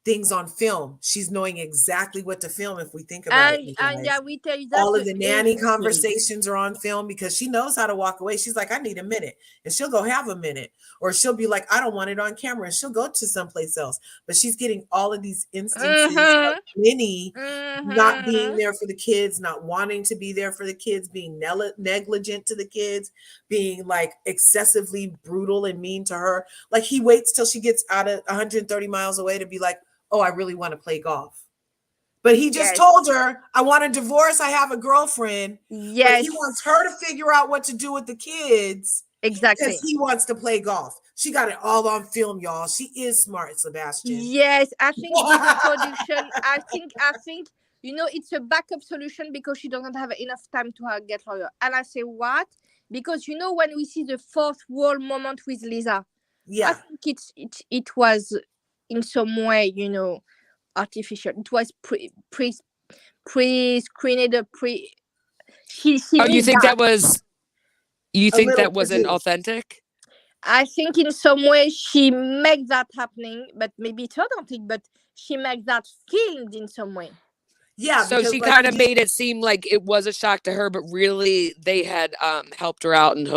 A: things on film, she's knowing exactly what to film. If we think about it, you
B: and
A: guys.
B: we tell you that
A: All of the nanny conversations are on film because she knows how to walk away. She's like, I need a minute, and she'll go have a minute, or she'll be like, I don't want it on camera, and she'll go to someplace else. But she's getting all of these instances of Minnie not being there for the kids, not wanting to be there for the kids, being negligent to the kids, being like excessively brutal and mean to her. Like he waits till she gets out of 130 miles away to be like, oh, I really want to play golf. But he just told her, I want a divorce. I have a girlfriend.
B: Yes.
A: But he wants her to figure out what to do with the kids.
B: Exactly.
A: Because he wants to play golf. She got it all on film, y'all. She is smart, Sebastian.
B: Yes, I think with the production, I think it's a backup solution because she doesn't have enough time to get lawyer. And I say what? Because when we see the fourth wall moment with Lisa, I think it was in some way, artificial. It was pre-screened.
C: You think that was? You think that wasn't authentic?
B: I think in some way she make that happening, but maybe it's authentic, but she make that filmed in some way.
A: Yeah.
C: So she kind of made it seem like it was a shock to her, but really they had helped her out and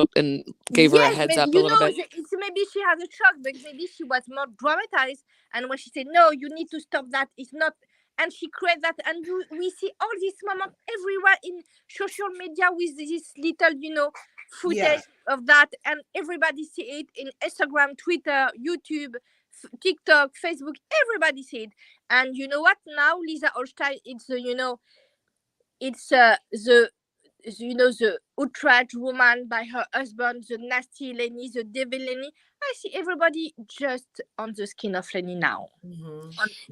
C: gave her a heads up a little bit.
B: It's maybe she has a shock, but maybe she was more dramatized. And when she said, no, you need to stop that, it's not. And she created that. And we see all this moment everywhere in social media with this little, footage of that. And everybody see it in Instagram, Twitter, YouTube, TikTok, Facebook, everybody see it. And you know what? Now Lisa Holstein, it's the outraged woman by her husband, the nasty Lenny, the devil Lenny. I see everybody just on the skin of Lenny now.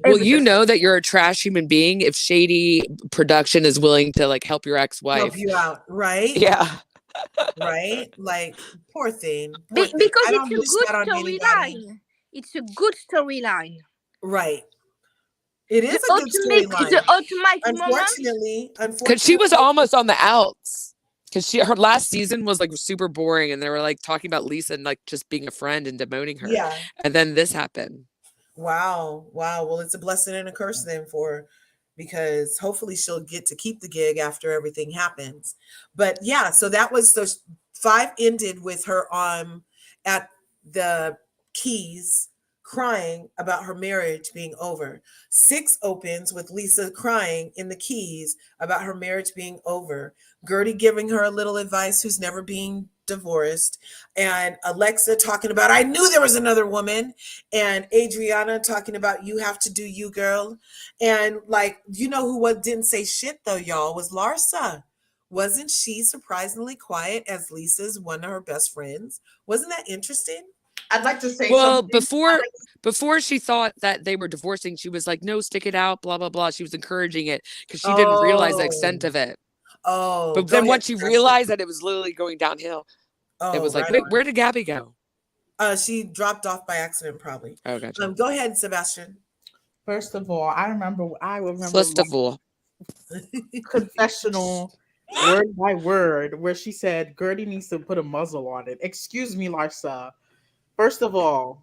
C: Well, you know that you're a trash human being if shady production is willing to like help your ex-wife.
A: Help you out, right?
C: Yeah.
A: Right? Like, poor thing.
B: Because it's a good storyline. It's a good storyline.
A: Right. It is a good storyline.
B: The automatic
A: Unfortunately,
C: because she was almost on the outs. Because her last season was like super boring, and they were like talking about Lisa and like just being a friend and demoting her.
A: Yeah.
C: And then this happened.
A: Wow. Well, it's a blessing and a curse then for her, because hopefully she'll get to keep the gig after everything happens. But yeah, so that was the 5 ended with her at the Keys crying about her marriage being over. 6 opens with Lisa crying in the Keys about her marriage being over. Gertie giving her a little advice who's never being divorced, and Alexa talking about, I knew there was another woman, and Adriana talking about, you have to do you, girl. And like, what didn't say shit though, y'all, was Larsa. Wasn't she surprisingly quiet as Lisa's one of her best friends? Wasn't that interesting?
D: I'd like to say
C: before she thought that they were divorcing, she was like, no, stick it out, blah, blah, blah. She was encouraging it because she didn't realize the extent of it.
A: Oh,
C: but then once she realized that it was literally going downhill, it was like, wait, where did Gabby go?
A: She dropped off by accident, probably.
C: Oh, gotcha.
A: Go ahead, Sebastian.
D: First of all, I remember
C: First of all,
D: confessional word by word where she said Gertie needs to put a muzzle on it. Excuse me, Larsa. First of all,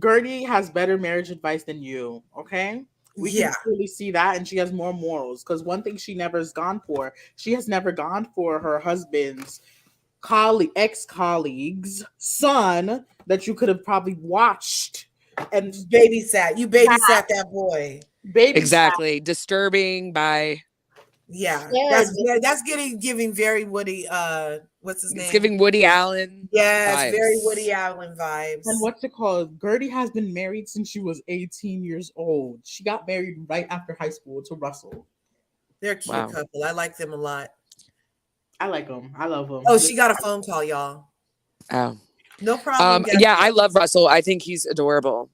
D: Gertie has better marriage advice than you, okay? We can
A: Yeah.
D: clearly see that, and she has more morals. Because one thing she never has gone for, she has never gone for her husband's ex-colleague's son that you could have probably watched and
A: Babysat. You babysat that boy.
D: babysat.
C: Exactly. Disturbing by
A: Yeah.
D: Scared.
A: That's giving very Woody what's his
C: it's
A: name?
C: giving Woody Allen
A: Yes, very
C: vibes.
A: Woody Allen vibes.
D: And what's it called? Gertie has been married since she was 18 years old. She got married right after high school to Russell.
A: They're a cute
C: Wow.
A: couple. I like them a lot.
D: I like them. I love them.
A: Oh, she got a phone call, y'all.
C: Oh.
A: No problem.
C: Yeah, I love Russell. I think he's adorable.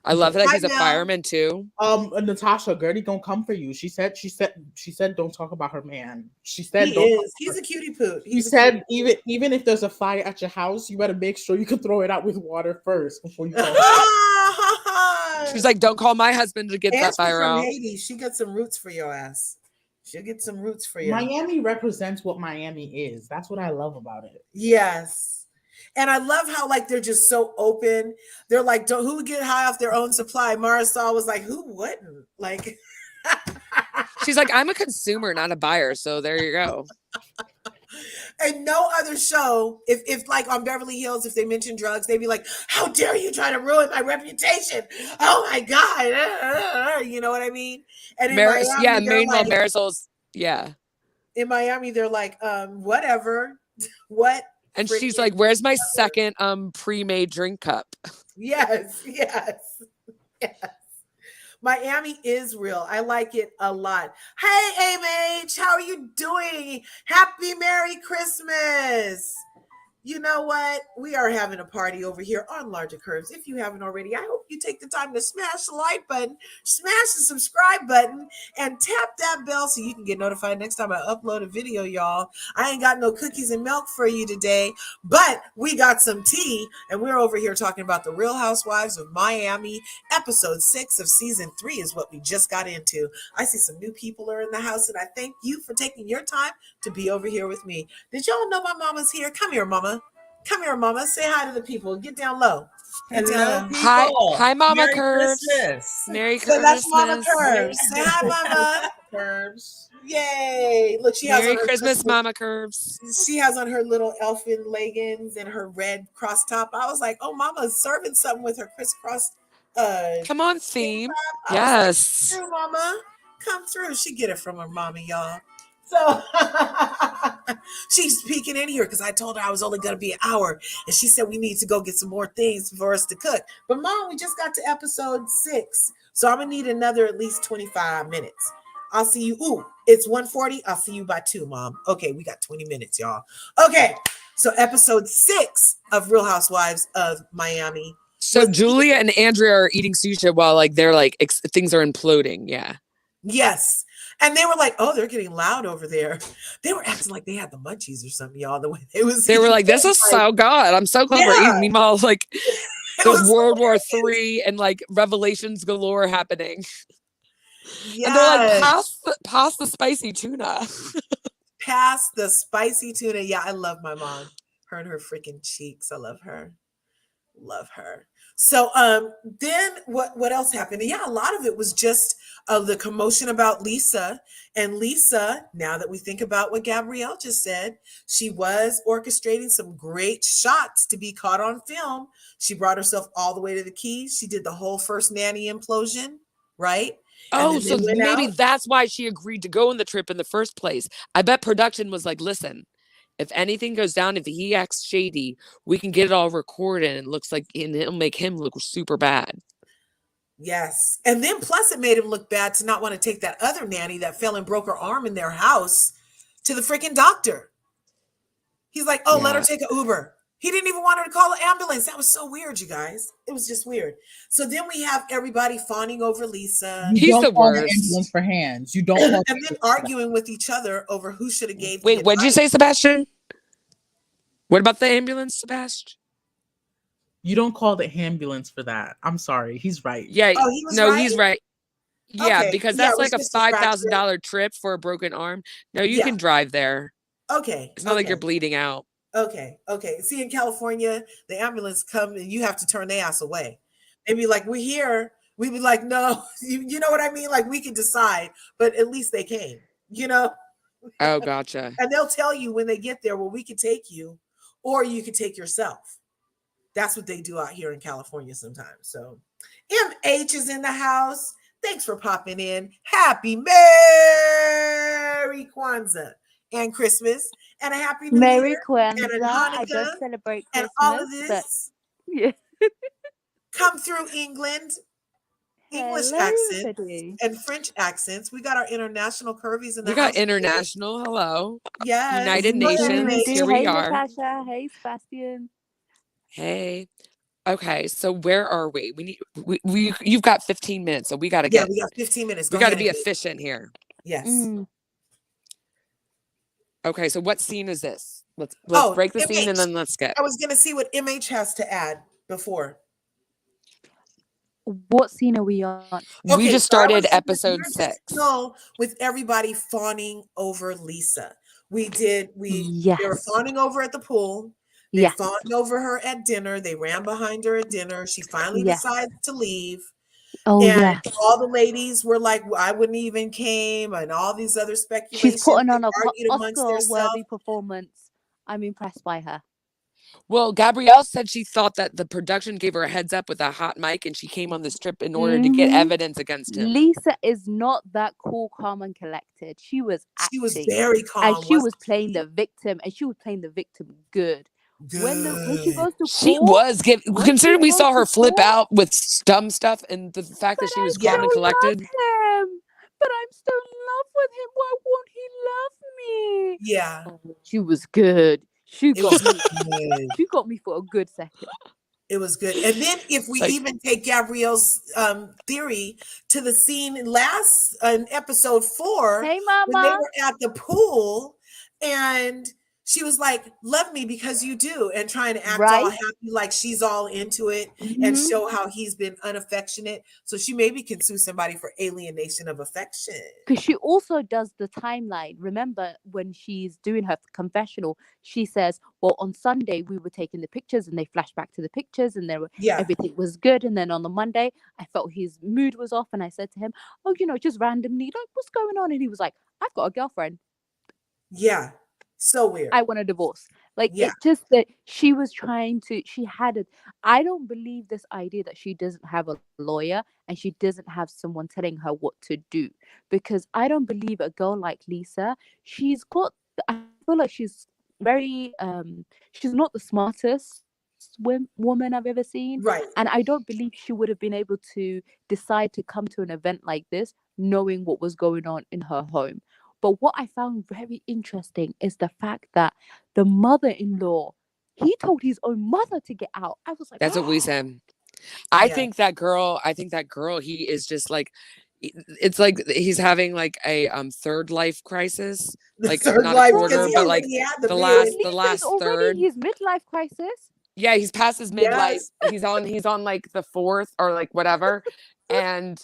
C: I love that
A: Hi,
C: he's a
A: Mel.
C: fireman too.
D: Natasha, Gertie gonna come for you. She said don't talk about her man. She said
A: He
D: don't
A: is. He's a cutie poot.
D: He said even if there's a fire at your house, you better make sure you can throw it out with water first before you call.
C: She's like, don't call my husband to get
A: and
C: that
A: she's
C: fire
A: from
C: out.
A: Haiti. She got some roots for your ass. She'll get some roots for you.
D: Miami represents what Miami is. That's what I love about it.
A: Yes. And I love how like they're just so open. They're like, don't who would get high off their own supply? Marisol was like, who wouldn't? Like
C: she's like, I'm a consumer, not a buyer. So there you go.
A: And no other show, if like on Beverly Hills, if they mention drugs, they'd be like, how dare you try to ruin my reputation? Oh my God. You know what I mean? And in Miami,
C: meanwhile,
A: like,
C: Marisol's,
A: in Miami, they're like, whatever. What?
C: And she's like, where's my second pre-made drink cup?
A: Yes. Miami is real. I like it a lot. Hey, AMH, how are you doing? Happy Merry Christmas. You know what? We are having a party over here on Larger Curves. If you haven't already, I hope you take the time to smash the like button, smash the subscribe button, and tap that bell so you can get notified next time I upload a video, y'all. I ain't got no cookies and milk for you today, but we got some tea, and we're over here talking about the Real Housewives of Miami. Episode 6 of season 3 is what we just got into. I see some new people are in the house, and I thank you for taking your time to be over here with me. Did y'all know my mama's here? Come here, mama. Come here, mama. Say hi to the people. Get down low. Get down low.
C: Hi, Mama
E: Merry
C: Curves.
E: Christmas.
C: Merry
A: So
C: Christmas.
A: that's Mama Curves. Say hi, Mama.
D: Curves.
A: Yay. Look, she has
C: Merry
A: on her
C: Christmas, Mama Curves.
A: She has on her little elfin leggings and her red cross top. I was like, oh, Mama's serving something with her crisscross.
C: Come on, theme.
A: Yes. Like, come through, Mama. Come through. She get it from her mommy, y'all. So she's peeking in here because I told her I was only going to be an hour. And she said we need to go get some more things for us to cook. But Mom, we just got to episode 6. So I'm going to need another at least 25 minutes. I'll see you. Ooh, it's 1:40. I'll see you by 2, Mom. Okay, we got 20 minutes, y'all. Okay, so episode 6 of Real Housewives of Miami.
C: So Julia and Andrea are eating sushi while like they're like things are imploding. Yeah.
A: Yes. And they were like, oh, they're getting loud over there. They were acting like they had the munchies or something, y'all. The way they
C: were like, this is so good. I'm so glad we're eating. Meanwhile, like there's World War III and like revelations galore happening. Yes. And they're like, pass the spicy tuna.
A: Pass the spicy tuna. Yeah, I love my mom. Her and her freaking cheeks. I love her. Love her. So then what else happened? Yeah, a lot of it was just the commotion about Lisa. And Lisa, now that we think about what Gabrielle just said, she was orchestrating some great shots to be caught on film. She brought herself all the way to the Keys. She did the whole first nanny implosion, right?
C: Oh, so maybe that's why she agreed to go on the trip in the first place. I bet production was like, listen, if anything goes down, if he acts shady, we can get it all recorded and it looks like and it'll make him look super bad.
A: Yes. And then plus it made him look bad to not want to take that other nanny that fell and broke her arm in their house to the freaking doctor. He's like, oh, let her take an Uber. He didn't even want her to call an ambulance. That was so weird, you guys. It was just weird. So then we have everybody fawning over Lisa.
C: He's the worst.
D: Ambulance for hands. You don't.
A: And then arguing with each other over who should have gave.
C: Wait, what did you say, Sebastian? What about the ambulance, Sebastian?
D: You don't call the ambulance for that. I'm sorry. He's right.
C: Yeah. Oh, he's right. Yeah, okay. Because that's like a $5,000 trip for a broken arm. No, you can drive there.
A: Okay.
C: It's not like you're bleeding out.
A: Okay, okay. See, in California, the ambulance come and you have to turn their ass away. They be like, "We're here." We be like, "No," you know what I mean? Like we can decide, but at least they came, you know.
C: Oh, gotcha.
A: And they'll tell you when they get there, well, we can take you, or you can take yourself. That's what they do out here in California sometimes. So, MH is in the house. Thanks for popping in. Happy Merry Kwanzaa and Christmas and a Happy New
E: Merry
A: Year and a
E: Kwanzaa. I
A: Hanukkah
E: don't celebrate
A: and all of
E: Christmas, but
A: this.
E: yeah.
A: Come through England, English
E: Hello,
A: accents
E: everybody.
A: and French accents. We got our international curvies in the
C: We got
A: house today.
C: international. Hello.
A: Yes.
C: United
A: Go ahead,
E: We
C: Nations.
A: MH.
E: do.
C: Here we
E: Hey,
C: are.
E: Natasha. Hey, Sebastian.
C: Hey. Okay, so where are we? You've got 15 minutes, so we got to
A: Yeah, we got 15 minutes.
C: we
A: Go
C: got to
A: ahead,
C: be
A: MH.
C: efficient here.
A: Yes.
C: Okay, so what scene is this? Let's
A: Oh,
C: break the scene and
A: MH.
C: then let's skip.
A: I was going to see what MH has to add before.
E: What scene are we on?
C: We
A: Okay,
C: just
A: so I
C: started
A: was
C: episode
A: you're just
C: 6.
A: still with everybody fawning over Lisa. They were
E: Yes.
A: fawning over at the pool. They
E: Yes.
A: fawned over her at dinner. They ran behind her at dinner. She finally
E: Yes.
A: decides to leave.
E: Oh,
A: And
E: yes.
A: all the ladies were like, "Well, I wouldn't even came," and all these other speculations.
E: She's putting on
A: They
E: a
A: argued amongst themselves.
E: Oscar-worthy performance. I'm impressed by her.
C: Well, Gabrielle said she thought that the production gave her a heads up with a hot mic and she came on this trip in order to get evidence against him.
E: Lisa is not that cool, calm, and collected. She was acting.
A: She was very calm.
E: And she was playing the victim, and she was playing the victim good. When she goes to
C: she
E: court,
C: was considering we saw her flip out with dumb stuff and the fact that she was calm and collected.
E: Love him, but I'm still in love with him. Why won't he love me?
A: Yeah,
E: she was good. She got me.
A: Good.
E: She got me for a good second.
A: It was good. And then if we even take Gabrielle's theory to the scene in episode 4,
E: hey, Mama,
A: when they were at the pool and she was like, "Love me because you do," and trying to act all happy, like she's all into it and show how he's been unaffectionate. So she maybe can sue somebody for alienation of affection.
E: Because she also does the timeline. Remember when she's doing her confessional, she says, "Well, on Sunday we were taking the pictures, and they flash back to the pictures, and everything was good. And then on the Monday, I felt his mood was off, and I said to him, oh, just randomly, like, what's going on?' And he was like, I've got a girlfriend.
A: Yeah. So weird.
E: I want a divorce. It's just that she was trying to, I don't believe this idea that she doesn't have a lawyer and she doesn't have someone telling her what to do. Because I don't believe a girl like Lisa, I feel like she's very, she's not the smartest woman I've ever seen.
A: Right.
E: And I don't believe she would have been able to decide to come to an event like this, knowing what was going on in her home. But what I found very interesting is the fact that the mother-in-law, he told his own mother to get out. I was like,
C: that's what we said. I think that girl, he is just like, it's like he's having like a third life crisis. Like not a quarter, but like the last third.
E: His midlife crisis.
C: Yeah, he's past his midlife. Yes. He's on like the 4th or like whatever. And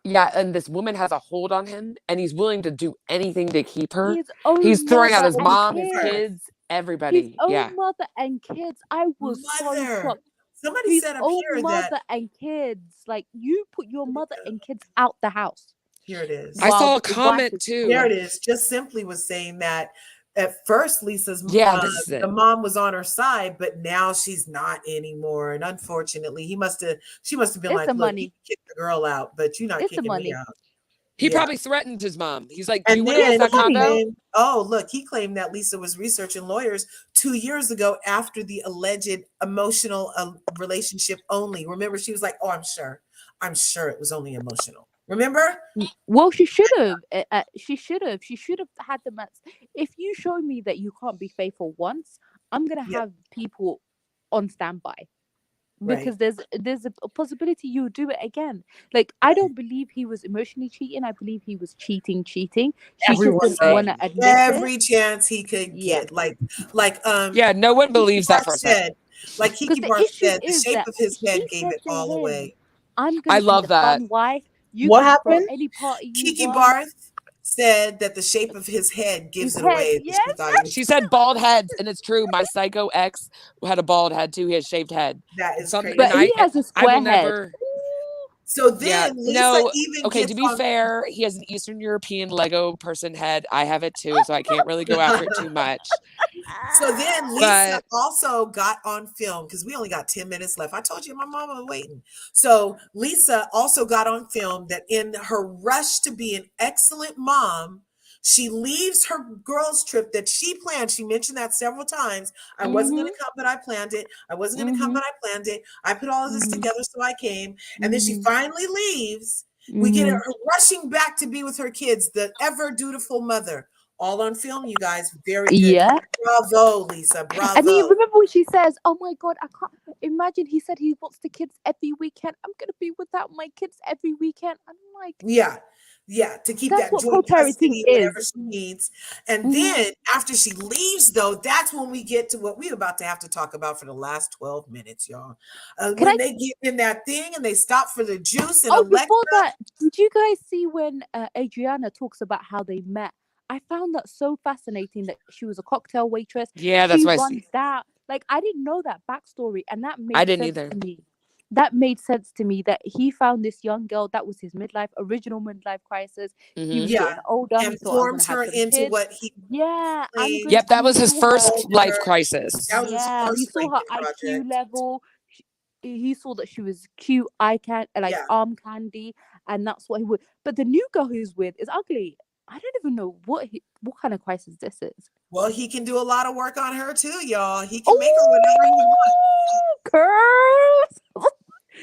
C: yeah, and this woman has a hold on him, and he's willing to do anything to keep her. He's throwing out his mom, his kids, everybody.
E: His own mother and kids. I was so shocked.
A: Somebody said up here
E: mother and kids. Like, you put your mother and kids out the house.
A: Here it is.
C: I saw a comment too.
A: There it is. Just simply was saying that at first Lisa's the mom was on her side, but now she's not anymore. And unfortunately, she must have been like, "Look, you kick the girl out, but you're not kicking me out."
C: He probably threatened his mom. He's like,
A: "Do you want to use that condo?" Oh, look, he claimed that Lisa was researching lawyers 2 years ago after the alleged emotional relationship only. Remember, she was like, "Oh, I'm sure it was only emotional." Remember?
E: Well, she should have. She should have had the maths. If you show me that you can't be faithful once, I'm gonna have people on standby, because there's a possibility you'll do it again. Like, I don't believe he was emotionally cheating. I believe he was cheating. She just didn't want to admit
A: every chance he could get. Like
C: no one believes that for a second.
A: Like Kiki Barth said, the shape of his head gave it all away.
E: I'm gonna
C: love that.
E: Fun wife.
D: What happened?
E: Any party
A: Kiki Barth said that the shape of his head gives
E: His
A: it
E: head,
A: away. That
E: yes.
A: she thought he was.
C: She said bald heads, and it's true. My psycho ex had a bald head too. He had shaved head.
A: That is
C: Something,
A: crazy.
C: and
E: But he has a
C: I will
E: square head.
C: never.
A: So
C: Yeah,
A: then Lisa
C: no.
A: even
C: Okay,
A: gets
C: to be
A: on.
C: fair, he has an Eastern European Lego person head. I have it too, so I can't really go after it too much.
A: So then Lisa
C: But
A: also got on film because we only got 10 minutes left. I told you my mama was waiting. So Lisa also got on film that in her rush to be an excellent mom, she leaves her girls' trip that she planned. She mentioned that several times. I wasn't going to come, but I planned it. I wasn't going to come, but I planned it. I put all of this together, so I came. And then she finally leaves. We get her rushing back to be with her kids, the ever dutiful mother. All on film, you guys. Very good.
E: Yeah.
A: Bravo, Lisa. Bravo.
E: And you remember when she says, "Oh my God, I can't imagine." He said he wants the kids every weekend. I'm gonna be without my kids every weekend. I'm like,
A: yeah, to keep
E: that's
A: that
E: what
A: joint
E: co-parenting
A: custody whenever
E: is.
A: she needs. And then after she leaves, though, that's when we get to what we're about to have to talk about for the last 12 minutes, y'all. When they get in that thing and they stop for the juice and Alexa.
E: Before that, did you guys see when Adriana talks about how they met? I found that so fascinating that she was a cocktail waitress.
C: yeah, that's
E: She
C: why
E: runs that. Like, I didn't know that backstory, and that
C: I
E: made
C: didn't
E: sense
C: either.
E: to me. That made sense to me that he found this young girl that was his original midlife crisis. He was getting older.
A: And
E: He thought, I'm
A: formed
E: gonna have
A: her
E: some
A: into
E: kids.
A: what he.
E: Yeah, I'm gonna.
C: Yep, that was
E: He
C: his
E: saw
C: first
E: her.
C: life crisis.
A: That was his
E: Yeah, he
A: first
E: saw her
A: Lincoln
E: IQ
A: project.
E: level. He saw that she was cute, arm candy, and that's what he would. But the new girl who's with is ugly. I don't even know what kind of crisis this is.
A: Well, he can do a lot of work on her too, y'all. He can make her whatever he wants.
E: Curves.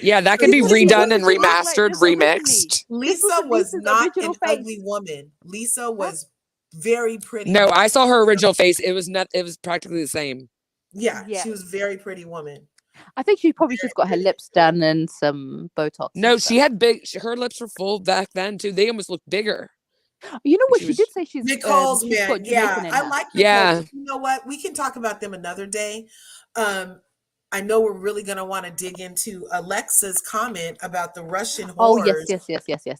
C: Yeah, that could be redone and remastered,
E: This originally.
C: remixed.
A: Lisa was
E: Lisa's
A: not
E: original
A: an
E: face.
A: ugly woman. Lisa was very pretty.
C: No,
A: woman.
C: I saw her original face. It was not. It was practically the same.
A: Yeah,
E: Yeah.
A: she was a very pretty woman.
E: I think she probably just got her lips done and some Botox.
C: No, she had big. Her lips were full back then too. They almost looked bigger.
E: You know
C: And
E: what?
C: she
E: She
C: was-
E: did say she's
A: Nicole's
E: she's
A: man.
E: got
A: Yeah,
E: Jamaican in
A: I
E: her.
A: like Nicole.
C: Yeah.
A: But you know what? We can talk about them another day. I know we're really going to want to dig into Alexa's comment about the Russian whores.
E: Oh yes.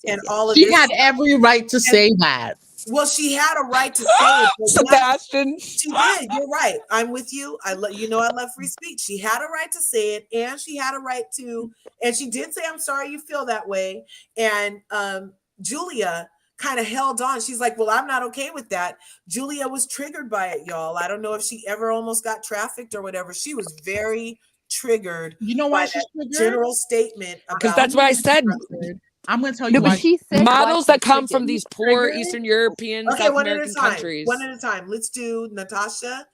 A: And all of
D: She
A: this.
D: had every right to say that.
A: Well, she had a right to say it. But
C: Sebastian.
A: she did. You're right. I'm with you. I love free speech. She had a right to say it, and she had a right to, and she did say, "I'm sorry you feel that way." And Julia kind of held on. She's like, "Well, I'm not okay with that." Julia was triggered by it, y'all. I don't know if she ever almost got trafficked or whatever. She was very triggered.
D: You know why
A: by
D: she's
A: that
D: triggered?
A: general statement about.
C: Because that's what I said.
D: I'm going to tell you
E: No,
D: why.
E: but she said
C: Models
E: why
C: that come
E: she's
C: from
E: triggered.
C: these poor
D: Triggered?
C: Eastern European,
A: Okay,
C: South
A: one at a
C: American
A: time.
C: countries.
A: One at a time. Let's do Natasha.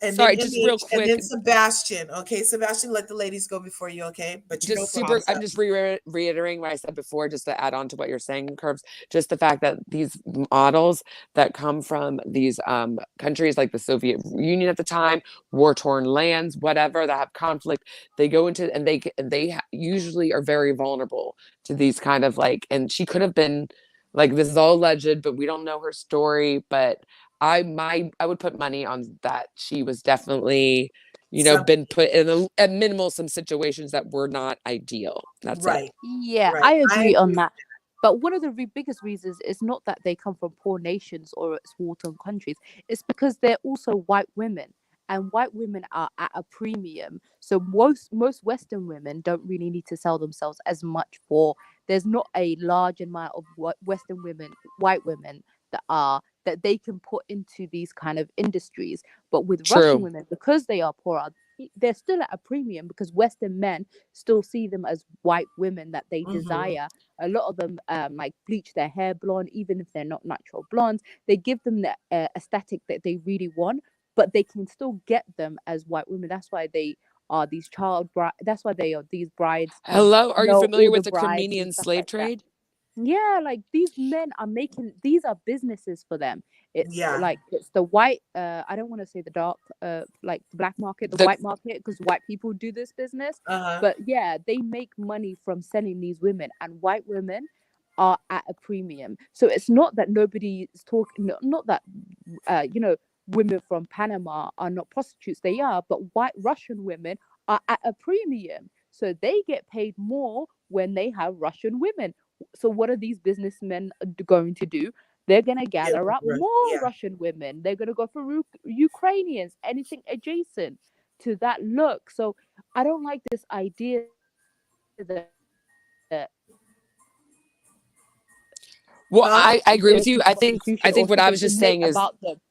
A: And
C: Sorry,
A: then
C: just
A: MH,
C: real
A: and
C: quick.
A: then Sebastian. Okay, Sebastian, let the ladies go before you. Okay, but you
C: Just
A: go
C: super.
A: first.
C: I'm just reiterating what I said before, just to add on to what you're saying, Curbs. Just the fact that these models that come from these countries like the Soviet Union at the time, war-torn lands, whatever, that have conflict, they go into and they usually are very vulnerable to these kind of like. And she could have been like, this is all alleged, but we don't know her story. But I would put money on that she was definitely, been put in at minimal some situations that were not ideal. That's
A: right.
C: it.
E: Yeah,
A: Right.
E: I agree on that. But one of the biggest reasons is not that they come from poor nations or it's war-torn countries. It's because they're also white women, and white women are at a premium. So most Western women don't really need to sell themselves as much for. There's not a large amount of Western women, white women that they can put into these kind of industries. But with Russian
C: True.
E: women, because they are poorer, they're still at a premium because Western men still see them as white women that they desire. A lot of them like bleach their hair blonde, even if they're not natural blondes. They give them the aesthetic that they really want, but they can still get them as white women. That's why they are these that's why they are these brides.
C: Hello, are you
E: know
C: familiar
E: all
C: with
E: the
C: the
E: brides and
C: Crimean
E: stuff
C: slave
E: like that.
C: trade?
E: Yeah, like these men are these are businesses for them. It's
A: Yeah.
E: like it's the white I don't want to say the dark like the black market, the white market, because white people do this business. But yeah, they make money from selling these women, and white women are at a premium. So it's not that nobody is talking, not that women from Panama are not prostitutes, they are, but white Russian women are at a premium. So they get paid more when they have Russian women. So what are these businessmen going to do? They're going to gather up more
A: Yeah.
E: Russian women. They're going to go for Ukrainians, anything adjacent to that look. So I don't like this idea that
C: Well,
A: Huh?
C: I agree with
E: there's
C: you.
E: some prostitution
C: I
E: or
C: think what I
E: something
C: was
E: to
C: just
E: make
C: saying is
E: about them.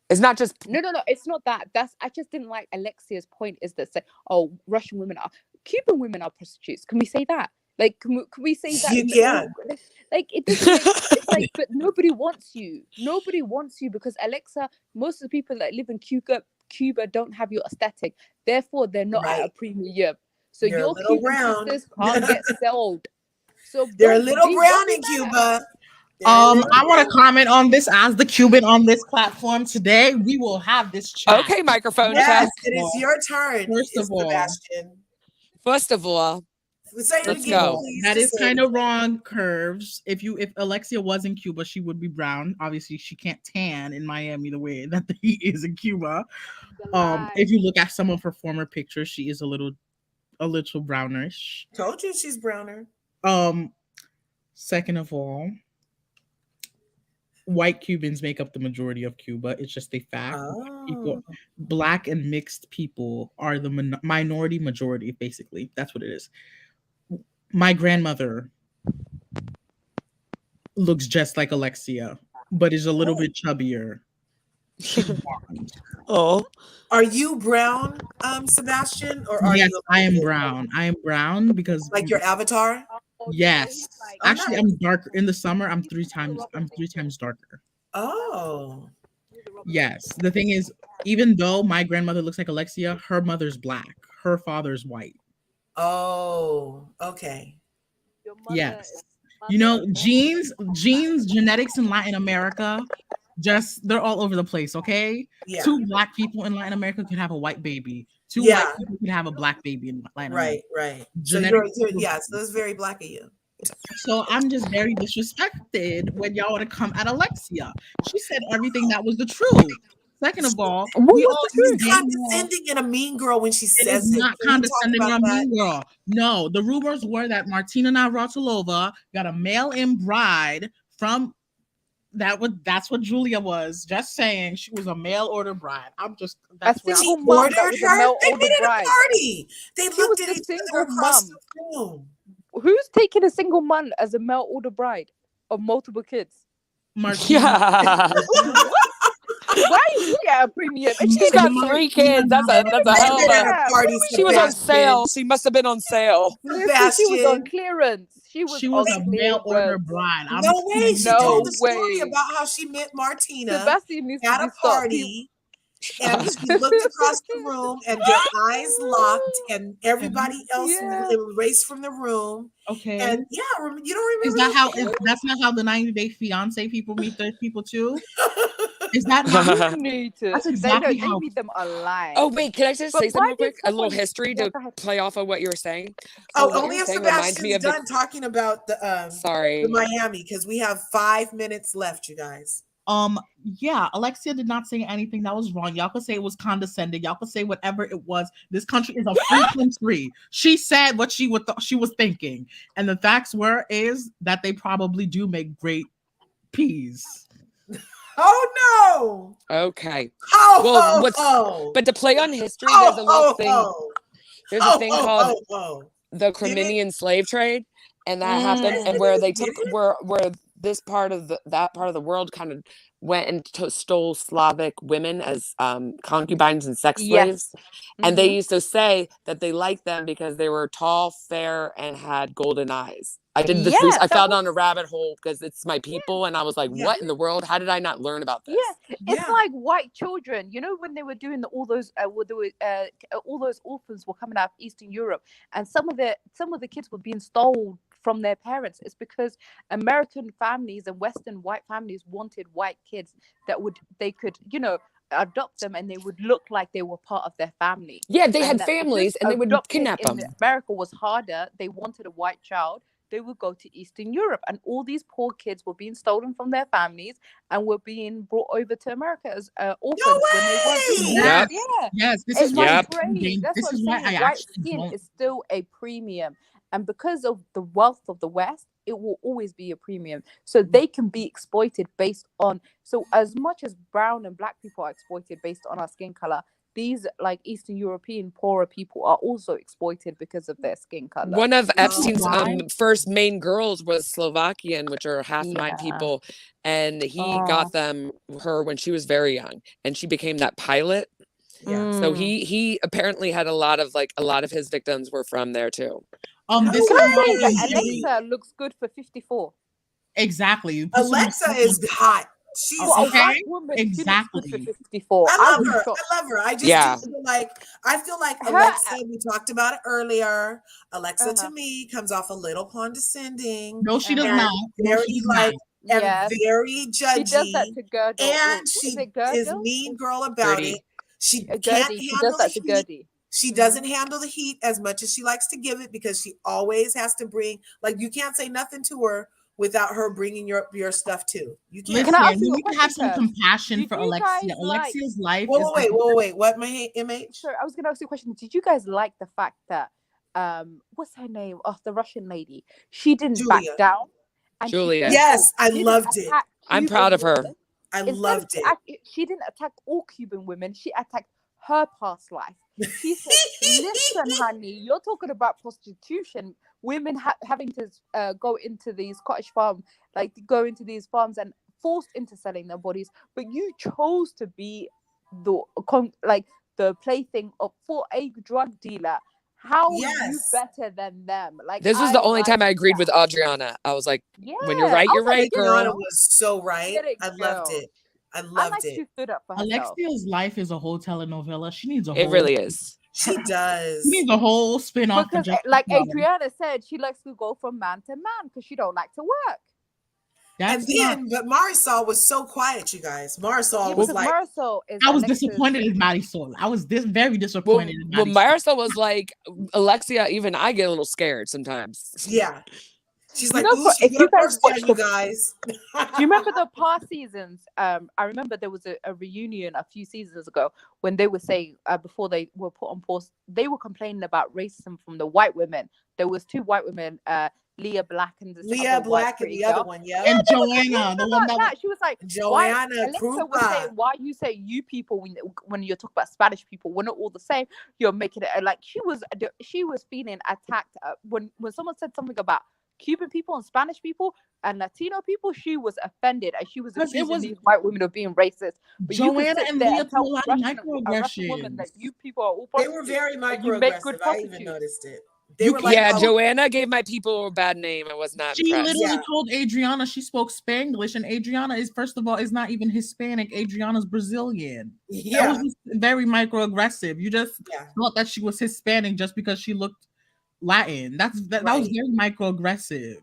C: it's not just
E: No, it's not that. That's I just didn't like Alexia's point is that say, oh, Russian women are Cuban women are prostitutes. Can we say that? Like, can we say that?
A: You can.
E: Like, it doesn't make. It's like, but nobody wants you. Nobody wants you because Alexa. Most of the people that live in Cuba don't have your aesthetic. Therefore, they're not at a
A: Right.
E: premium. So
A: They're a
E: your
A: little
E: Cuban
A: brown.
E: sisters can't get sold. So
A: They're a
E: don't
A: little brown
E: be
A: in
E: mad.
A: Cuba. They're a little
D: I want
A: brown.
D: to comment on this as the Cuban on this platform today. We will have this chat.
C: okay. Microphone
A: Yes,
C: check.
A: it is your turn.
D: First of all,
A: Sebastian.
C: First of all,
A: Say it
C: let's
A: again,
C: go.
A: please.
D: that
A: Just
D: is
A: say it
D: kind of
A: again.
D: wrong. Curves. If Alexia was in Cuba, she would be brown. Obviously, she can't tan in Miami the way that the heat is in Cuba. If you look at some of her former pictures, she is a little brownish.
A: Told you she's browner.
D: Second of all, white Cubans make up the majority of Cuba. It's just a fact.
A: Oh.
D: Black and mixed people are the minority majority, basically. That's what it is. My grandmother looks just like Alexia, but is a little bit chubbier. She's blonde.
C: Oh,
A: Are you brown, Sebastian, or are
D: Yes,
A: you?
D: I am brown. I am brown because
A: Like your avatar?
D: yes.
A: Oh,
D: Actually,
A: nice.
D: I'm darker in the summer. I'm three times darker.
A: Oh.
D: Yes. The thing is, even though my grandmother looks like Alexia, her mother's black. Her father's white.
A: Oh. Okay.
D: Yes. You know, genes, genetics in Latin America, they're all over the place, okay?
A: Yeah.
D: Two black people in Latin America could have a white baby. Two
A: Yeah.
D: white people could have a black baby in Latin America.
A: Right. So
D: Genetics.
A: so that's very black of you.
D: So I'm just very disrespected when y'all want to come at Alexia. She said everything that was the truth. Second of all, we all
A: She's condescending and a mean girl when she
D: It
A: says
D: is
A: it.
D: not
A: Can you talk
D: condescending
A: about
D: or a
A: that?
D: mean girl. No, the rumors were that Martina Navratilova got a mail-in bride from that's what Julia was. Just saying, she was a mail order bride. That's where
E: single
A: She
E: mom
A: ordered
E: that was a
A: her.
E: mail
A: They
E: order
A: met at a
E: bride.
A: party. They
E: She
A: looked
E: was
A: at
E: the
A: each other
E: single
A: across
E: mom.
A: the room.
E: Who's taking a single mom as a mail order bride of multiple kids?
D: Martina.
C: yeah.
E: Why is she at a premium? And
C: She's got 3 kids. That's a hell
A: They
C: of
A: met at
C: a.
A: a party.
C: She was on
A: Sebastian.
C: sale. She must have been on sale.
E: Listen, she was on
A: Sebastian.
E: clearance. She was
D: a
E: on
D: mail order
E: clearance.
D: bride.
A: No way. She
E: No
A: told the story
E: way.
A: about how she met Martina
E: Sebastian needs to
A: at
E: be
A: a
E: stopped.
A: party. And she looked across the room and their eyes locked and everybody else erased from the room.
D: Okay.
A: And yeah, you don't remember
D: Is that how that's not how the 90-day fiance people meet their people too? Is that not that's exactly how
E: they meet them alive.
C: Oh wait, can I just say something real quick? A little history to
E: go ahead.
C: play off of what you were saying. So what
A: only
C: you're
A: if
C: saying reminds me
A: Sebastian's
C: of
A: done talking about the
C: sorry,
A: Miami, because we have 5 minutes left, you guys.
D: Yeah, Alexia did not say anything that was wrong. Y'all could say it was condescending. Y'all could say whatever it was. This country is a free country. She said what she was thinking, and the facts is that they probably do make great peas.
A: Oh no!
C: Okay.
A: Well,
C: but to play on history, there's a little thing. There's a thing called the Crimean slave trade, and that happened, and where they took where this part of that part of the world kind of went and stole Slavic women as concubines and sex slaves. And they used to say that they liked them because they were tall, fair, and had golden eyes. I did this research. I fell down a rabbit hole because it's my people, and I was like, what in the world? How did I not learn about this?
E: It's like white children. You know, when they were doing all those orphans were coming out of Eastern Europe, and some of the kids were being stolen from their parents. It's because American families and Western white families wanted white kids that they could, adopt them, and they would look like they were part of their family.
C: Yeah, they had families, and they would kidnap them.
E: America was harder. They wanted a white child. They would go to Eastern Europe, and all these poor kids were being stolen from their families and were being brought over to America as orphans.
A: No
E: when they weren't.
C: Yep.
D: Yes, this
E: it's
D: is why.
E: That's what I'm saying. White skin is still a premium, and because of the wealth of the West, it will always be a premium. So they can be exploited based on, so as much as brown and black people are exploited based on our skin color, these like Eastern European poorer people are also exploited because of their skin color.
C: One of
D: Oh,
C: Epstein's
D: why?
C: first main girls was Slovakian, which are half my
E: Yeah.
C: people, and he
E: Oh.
C: got her when she was very young, and she became that pilot.
A: Yeah.
C: So
E: Mm.
C: he apparently had a lot of his victims were from there too.
D: This
E: Can
D: is
E: I
D: why
E: say that
D: I'm very-
E: Alexa looks good for 54?
D: exactly. You put some
A: Alexa
D: respect
A: is
D: on-
A: hot. She's
E: For a
D: okay.
E: white woman, she looks good
D: Exactly.
E: for 54.
A: I
E: I
A: love
E: was
A: her.
E: shocked.
A: I love her. I just
C: Yeah.
A: do feel like
E: Her-
A: Alexa, we talked about it earlier. Alexa to
E: Uh-huh.
A: me comes off a little condescending
D: No, she does
E: Uh-huh.
A: and
D: not. No,
A: very
D: she does
A: like
D: not.
A: and
E: Yes.
A: very
E: She does that
A: judgy.
E: to Girdle.
A: And
E: Is
A: she
E: it
A: is
E: Girdle?
A: mean girl about
C: Gertie.
A: it. She can't
E: Gertie. She does
A: handle the
E: that to
A: heat.
E: Gertie.
A: She doesn't handle the heat as much as she likes to give it because she always has to bring, like, you can't say nothing to her without her bringing your stuff too. You can't.
E: Can I ask
D: Listen,
E: you
D: you
E: a
D: need to have
E: question,
D: some
E: Curbs?
D: compassion
E: Did
D: for
E: you
D: Alexia.
E: guys like?
D: Alexia's life
A: Whoa,
D: is
A: wait, wait, whoa, wait. What, my MH?
E: Sorry, I was gonna ask you a question. Did you guys like the fact that what's her name? Oh, the Russian lady. She didn't back
A: Julia.
E: down, and
C: Julia.
E: she
A: Yes, I
E: didn't
A: loved it.
E: attack
C: I'm
E: Cuban
C: proud of her.
E: women.
A: I
E: Instead of
A: loved it.
E: she didn't attack all Cuban women. She attacked her past life. She said, "Listen, honey, you're talking about prostitution. Women having to go into these cottage farms, like go into these farms and forced into selling their bodies. But you chose to be the plaything for a drug dealer. How are you
A: Yes.
E: better than them? Like
C: This was the only time I
E: like
C: agreed
E: that.
C: with Adriana. I was like,
E: Yeah,
C: when you're right,
E: I
C: you're
E: was like,
C: right,
E: get it,
C: girl.
A: Adriana
E: girl.
A: was so right.
E: Get it,
A: I loved
E: girl.
A: it. I
E: I
A: loved
E: like
A: it.
E: she stood up for herself.
D: Alexia's life is a whole telenovela. She needs a
C: It
D: whole.
C: really is.
A: She does.
D: She needs a whole spin-off.
E: Because
D: Just
E: like
D: her.
E: Adriana said, she likes to go from man to man because she don't like to work.
A: And
D: That's not.
A: then, but Marisol was so quiet, you guys. Marisol
E: Yeah,
A: was
E: because
A: like,
E: Marisol is
D: I was
E: Alexa's-
D: disappointed in Marisol. I was very
C: Well,
D: disappointed in
C: well,
D: Marisol.
C: Marisol was like, Alexia, even I get a little scared sometimes.
A: yeah. She's
E: You
A: like,
E: know,
A: ooh, she
E: if
A: put
E: you
A: her
E: guys
A: first down,
E: watch
A: you
E: the
A: guys.
E: Do you remember the past seasons? I remember there was a reunion a few seasons ago when they were saying before they were put on pause, they were complaining about racism from the white women. There was two white women, Leah Black and this
A: Leah
E: other white
A: Black and
E: pretty
A: the other
E: girl.
A: one, yeah.
D: And
E: They were
D: Joanna,
E: complaining
D: the one
E: about
D: that
E: that. She was like,
A: Joanna
E: why? Alexa was
A: Krupa.
E: saying, why you say you people when you talk about Spanish people, we're not all the same. You're making it like she was feeling attacked when someone said something about Cuban people and Spanish people and Latino people, she was offended and she was
D: Because it
E: accusing
D: was
E: these white women of being racist. But you
D: Joanna
E: can sit
D: and
E: there
D: Leah
E: and
D: threw a
E: tell
D: lot of
E: a Russian woman that
D: microaggressions.
E: you people are all
A: They were
E: prostitutes
A: very
E: and you make
A: microaggressive.
E: good
A: I even
E: prostitutes.
A: noticed it. They
D: You
A: were
D: can't
A: like,
C: Yeah,
A: oh,
C: Joanna gave my people a bad name. I was not
D: She
C: impressed.
D: literally
A: Yeah.
D: told Adriana she spoke Spanglish, and Adriana is, first of all, is not even Hispanic. Adriana's Brazilian. That
A: yeah,
D: was just very microaggressive. You just
A: yeah,
D: thought that she was Hispanic just because she looked Latin. That was
A: right.
D: very microaggressive.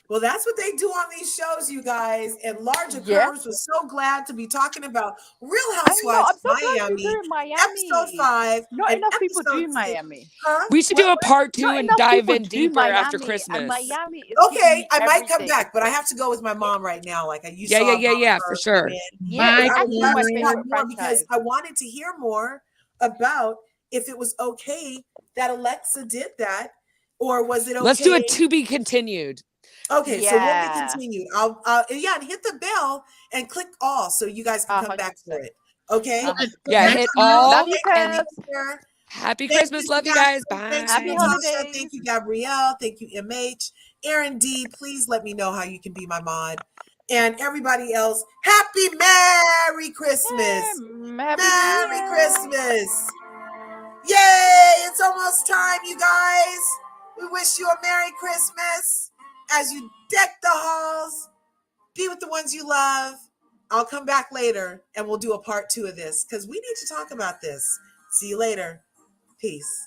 A: Well, that's what they do on these shows, you guys. And Larger
E: Yeah.
A: Curves was so glad to be talking about Real
E: I know.
A: Housewives
E: I'm
A: of
E: so glad
A: Miami,
E: you're doing Miami.
A: episode 5.
E: Not
A: and
E: enough people
A: episode
E: do
A: 6.
E: Miami.
A: Huh?
C: We should
A: What?
C: do a part 2
E: Not
C: and
E: enough
C: dive
E: people
C: in
E: do
C: deeper
E: Miami,
C: after
E: and
C: Christmas.
E: Miami is giving
A: Okay,
E: me
A: I might come
E: everything.
A: back, but I have to go with my mom right now. Like you
C: Yeah,
A: saw,
C: yeah,
A: her
C: for sure.
A: come in.
E: Yeah,
A: But
E: it's
A: I would
E: actually
A: love
E: my
A: to
E: favorite
A: talk more because
E: franchise.
A: I wanted to hear more about if it was okay that Alexa did that, or was it okay?
C: Let's do a to be continued.
A: Okay, so we'll be
E: Yeah.
A: continued. I'll yeah, and hit the bell and click all so you guys can come back for
E: 100%.
A: it. Okay.
C: Yeah,
A: Next
C: hit
A: time,
C: all.
E: Love you,
A: and
E: Cubs.
A: here.
C: Happy
A: Thank
C: Christmas.
A: you,
C: Love you guys.
A: Sebastian. Thank
C: Bye.
E: Happy
A: you, Natasha.
E: holidays.
A: Thank you, Gabrielle. Thank you, MH. Aaron D, please let me know how you can be my mod. And everybody else, happy Merry Christmas.
E: Happy
A: Merry
E: New Year.
A: Christmas. Yay, it's almost time, you guys. We wish you a Merry Christmas as you deck the halls. Be with the ones you love. I'll come back later and we'll do a part 2 of this because we need to talk about this. See you later. Peace.